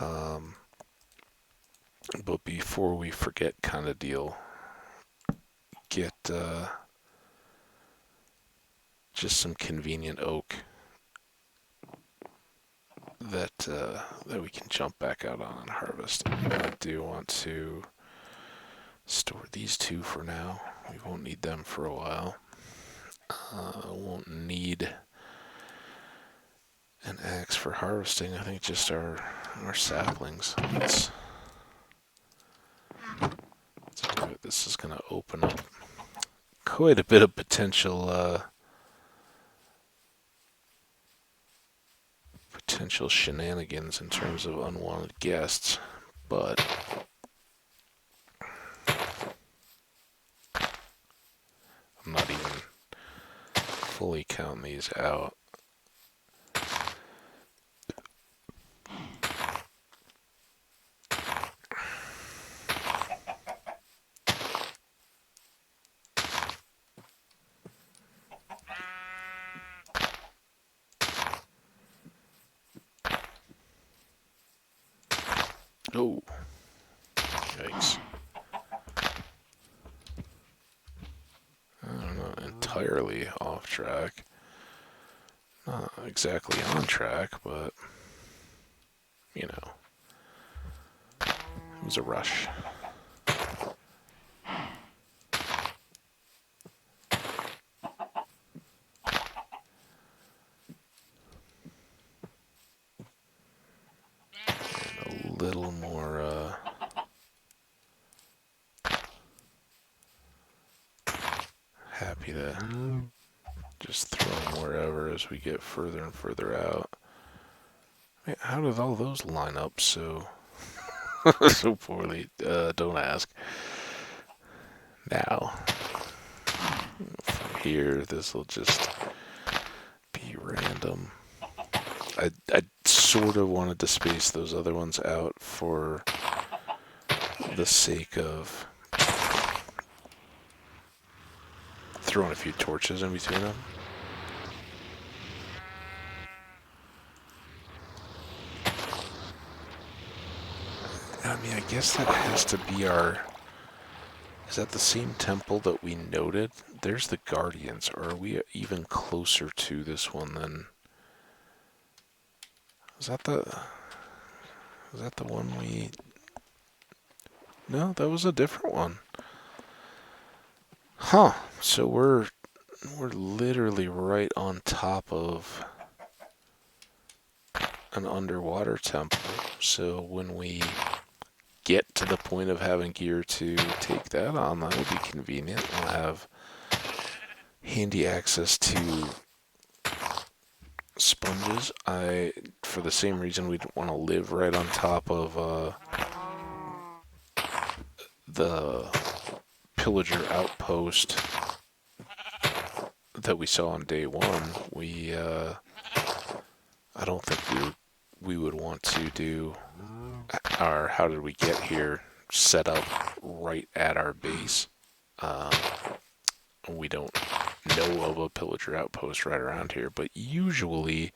Um, but before we forget, kind of deal, get just some convenient oak that we can jump back out on and harvest. I do want to store these two for now. We won't need them for a while. Won't need an axe for harvesting. I think just our saplings. Let's do it. This is going to open up quite a bit of potential shenanigans in terms of unwanted guests, but I'm not even fully counting these out. Oh, yikes. I'm not entirely off track. Not exactly on track, but, you know, it was a rush. And a little more, happy to just throw them wherever as we get further and further out. Man, how did all those line up so so poorly? Don't ask. Now, from here, this will just be random. I sort of wanted to space those other ones out for the sake of throwing a few torches in between them. I mean, I guess that has to be our... Is that the same temple that we noted? There's the Guardians. Or are we even closer to this one than... Is that the one we... No, that was a different one. Huh. So we're literally right on top of an underwater temple. So when we get to the point of having gear to take that on, that will be convenient. We'll have handy access to sponges. For the same reason, we'd want to live right on top of the pillager outpost that we saw on day one. I don't think we would want to do our how did we get here set up right at our base. We don't know of a pillager outpost right around here, but usually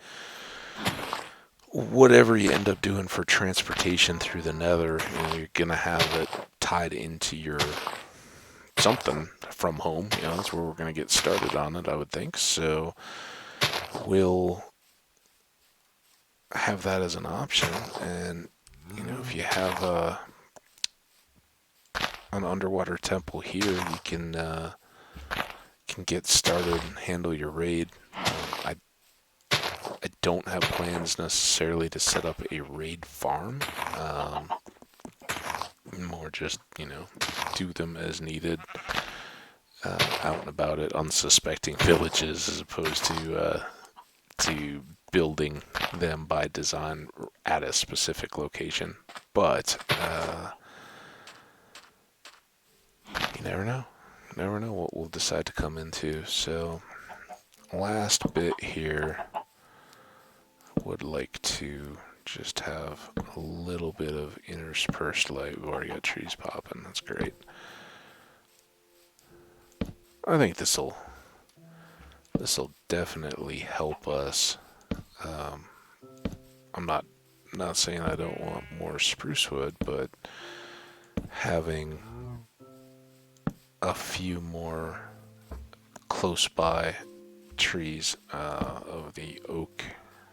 whatever you end up doing for transportation through the nether, you're gonna have it tied into your something from home. That's where we're gonna get started on it, I would think. So we'll have that as an option, and if you have an underwater temple here, you can get started and handle your raid. I don't have plans necessarily to set up a raid farm. More just do them as needed, out and about at unsuspecting villages, as opposed to building them by design at a specific location. But you never know. You never know what we'll decide to come into. So, last bit here, would like to just have a little bit of interspersed light. We've already got trees popping. That's great. I think this'll definitely help us. Um, I'm not saying I don't want more spruce wood, but having a few more close by trees of the oak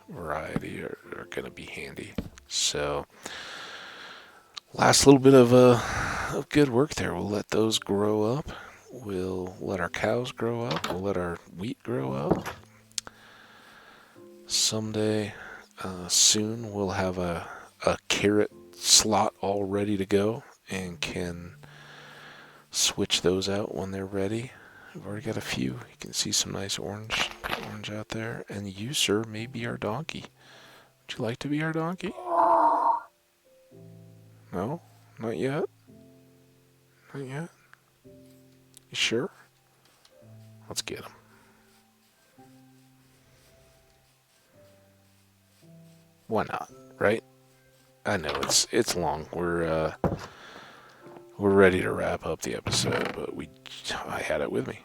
variety are going to be handy. So, last little bit of good work there. We'll let those grow up. We'll let our cows grow up. We'll let our wheat grow up. Someday, soon, we'll have a carrot slot all ready to go and can switch those out when they're ready. We've already got a few. You can see some nice orange out there. And you, sir, may be our donkey. Would you like to be our donkey? No? Not yet? Not yet? You sure? Let's get him. Why not? Right? I know it's long. We're ready to wrap up the episode, but I had it with me.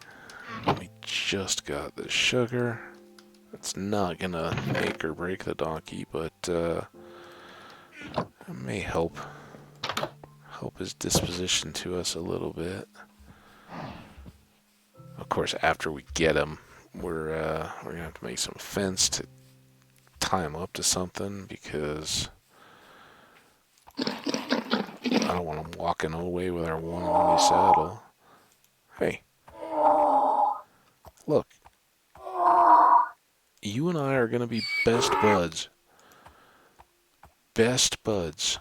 We just got the sugar. It's not gonna make or break the donkey, but it may help his disposition to us a little bit. Of course, after we get him, we're gonna have to make some fence to tie him up to something because I don't want him walking away with our one and only saddle. Hey, look, you and I are gonna be best buds. Best buds.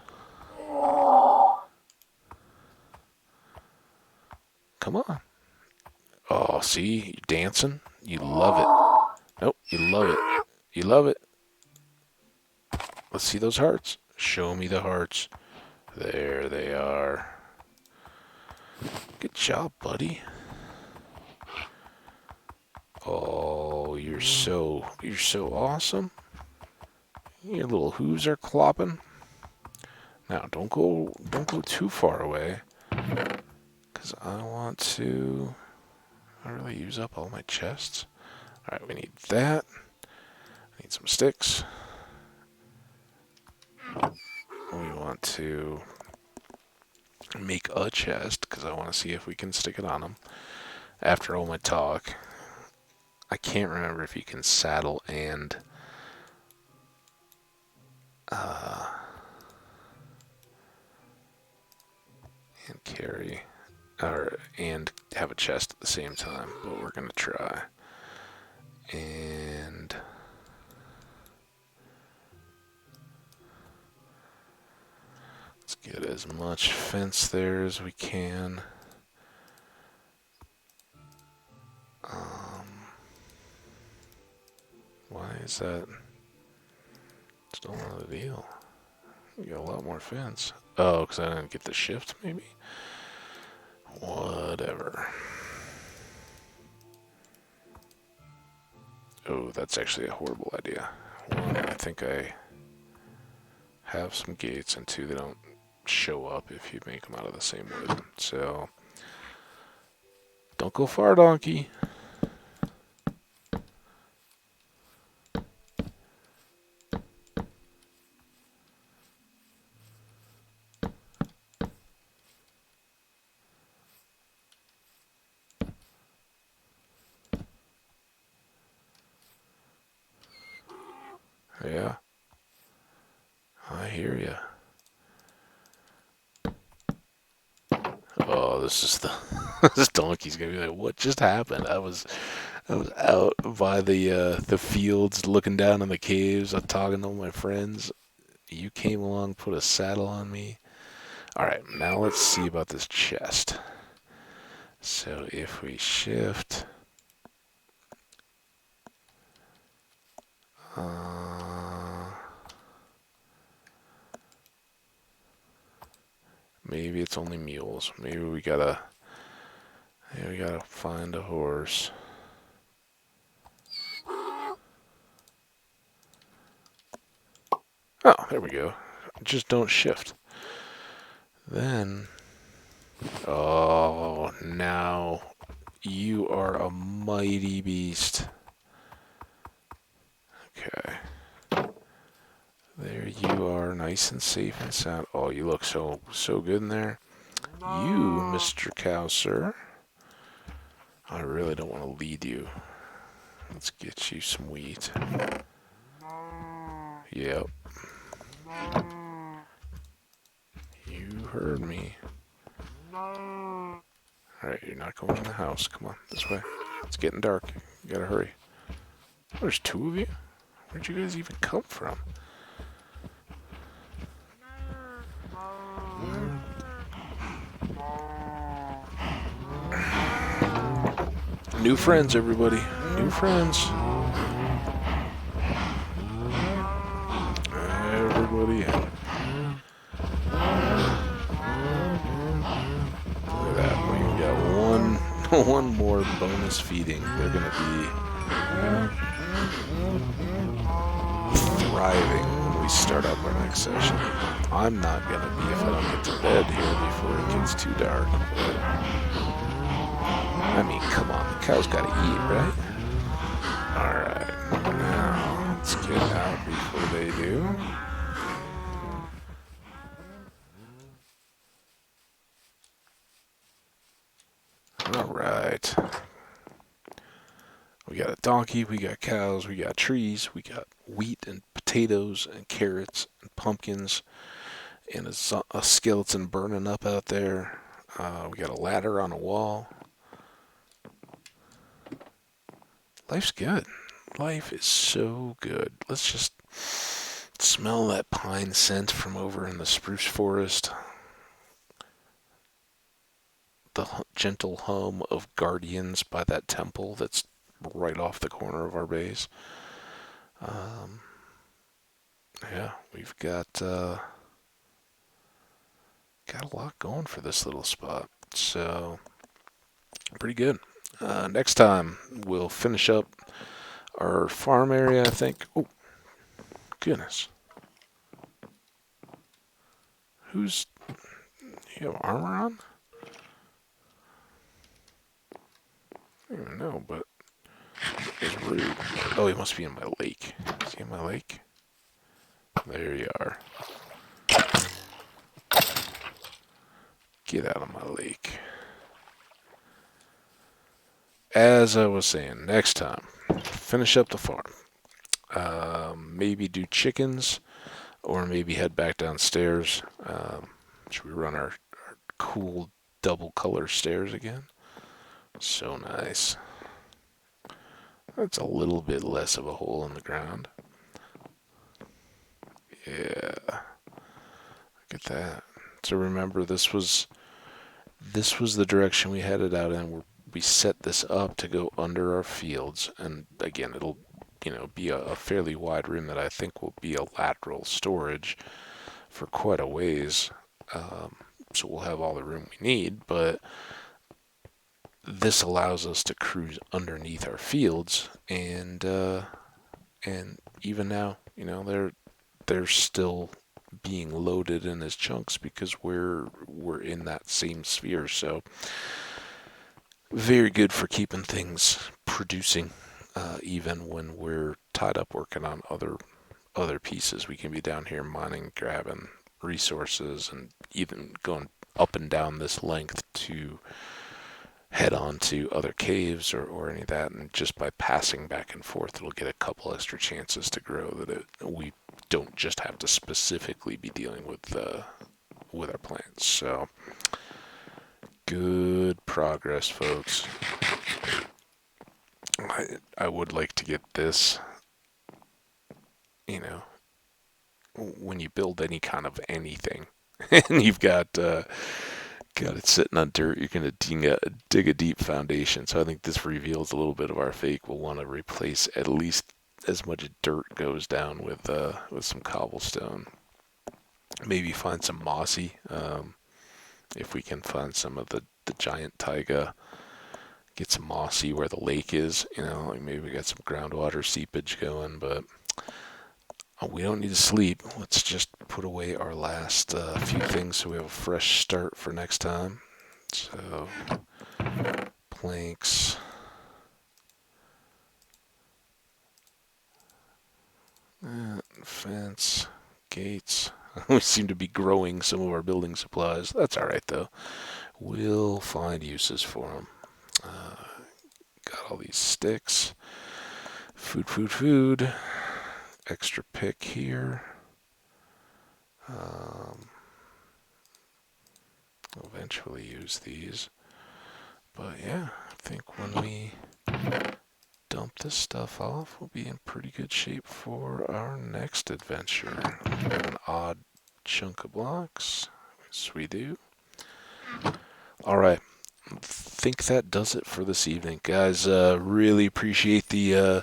Come on. Oh, see, you're dancing. You love it. Nope, you love it. You love it. Let's see those hearts. Show me the hearts. There they are. Good job, buddy. Oh, you're so awesome. Your little hooves are clopping. Now, don't go too far away, because I want to really use up all my chests. All right, we need that. I need some sticks. We want to make a chest, because I want to see if we can stick it on them. After all my talk, I can't remember if you can saddle and carry and have a chest at the same time, but we're gonna try. And let's get as much fence there as we can. Why is that still not a deal? You got a lot more fence. Oh, because I didn't get the shift, maybe? Whatever. Oh, that's actually a horrible idea. One, I think I have some gates, and two, they don't show up if you make them out of the same wood. So, don't go far, donkey. Yeah, I hear ya. Oh, this donkey's gonna be like, what just happened? I was out by the fields, looking down on the caves. I'm talking to all my friends. You came along, put a saddle on me. All right, now let's see about this chest. So if we shift, maybe it's only mules. Maybe we gotta find a horse. Oh, there we go. Just don't shift. Then, oh, now you are a mighty beast. Okay. There you are, nice and safe and sound. Oh, you look so good in there. You, Mr. Cow, sir. I really don't want to lead you. Let's get you some wheat. Yep. You heard me. Alright, you're not going in the house. Come on, this way. It's getting dark. You gotta hurry. Oh, there's two of you? Where'd you guys even come from? New friends, everybody. New friends. Everybody in. Look at that. We got one more bonus feeding. They're gonna be thriving when we start up our next session. I'm not gonna be if I don't get to bed here before it gets too dark. But, I mean, come on, the cow's gotta eat, right? Alright, now let's get out before they do. Alright. We got a donkey, we got cows, we got trees, we got wheat and potatoes and carrots and pumpkins and a skeleton burning up out there. We got a ladder on a wall. Life's good. Life is so good. Let's just smell that pine scent from over in the spruce forest. The gentle hum of guardians by that temple that's right off the corner of our base. Yeah, we've got a lot going for this little spot. So, pretty good. Next time, we'll finish up our farm area, I think. Oh, goodness. Who's... You have armor on? I don't even know, but it's rude. Oh, he must be in my lake. Is he in my lake? There you are. Get out of my lake. As I was saying, next time, finish up the farm. Maybe do chickens, or maybe head back downstairs. Should we run our cool double color stairs again? So nice. That's a little bit less of a hole in the ground. Yeah. Look at that. So remember, this was the direction we headed out in. We set this up to go under our fields, and again, it'll be a fairly wide room that I think will be a lateral storage for quite a ways. So we'll have all the room we need, but this allows us to cruise underneath our fields, and even now, they're still being loaded in as chunks because we're in that same sphere. So very good for keeping things producing, even when we're tied up working on other pieces. We can be down here mining, grabbing resources, and even going up and down this length to head on to other caves or any of that, and just by passing back and forth, it'll get a couple extra chances to grow that we don't just have to specifically be dealing with our plants. So good progress, folks. I would like to get this, when you build any kind of anything and you've got it sitting on dirt, you're going to dig a deep foundation. So I think this reveals a little bit of our fake. We'll want to replace at least as much dirt goes down with some cobblestone. Maybe find some mossy, if we can find some of the giant taiga. Get some mossy where the lake is, like maybe we got some groundwater seepage going, but Oh, we don't need to sleep. Let's just put away our last few things so we have a fresh start for next time. So, planks, fence, gates. We seem to be growing some of our building supplies. That's all right, though. We'll find uses for them. Got all these sticks. Food, food, food. Extra pick here. Um, eventually use these. But yeah, I think when we dump this stuff off, we'll be in pretty good shape for our next adventure. We have an odd chunk of blocks. Yes, we do. All right. Think that does it for this evening, guys. Really appreciate the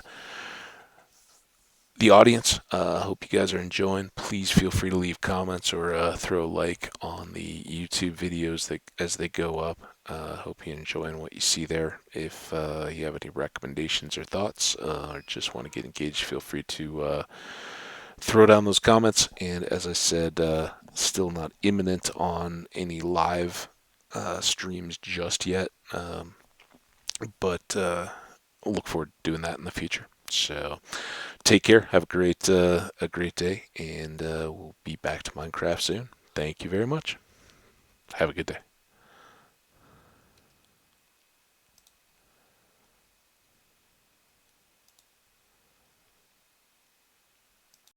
audience. Hope you guys are enjoying. Please feel free to leave comments or throw a like on the YouTube videos as they go up. Hope you're enjoying what you see there. If you have any recommendations or thoughts, or just want to get engaged, feel free to throw down those comments. And as I said, still not imminent on any live streams just yet, but look forward to doing that in the future. So take care. Have a great day, and we'll be back to Minecraft soon. Thank you very much. Have a good day.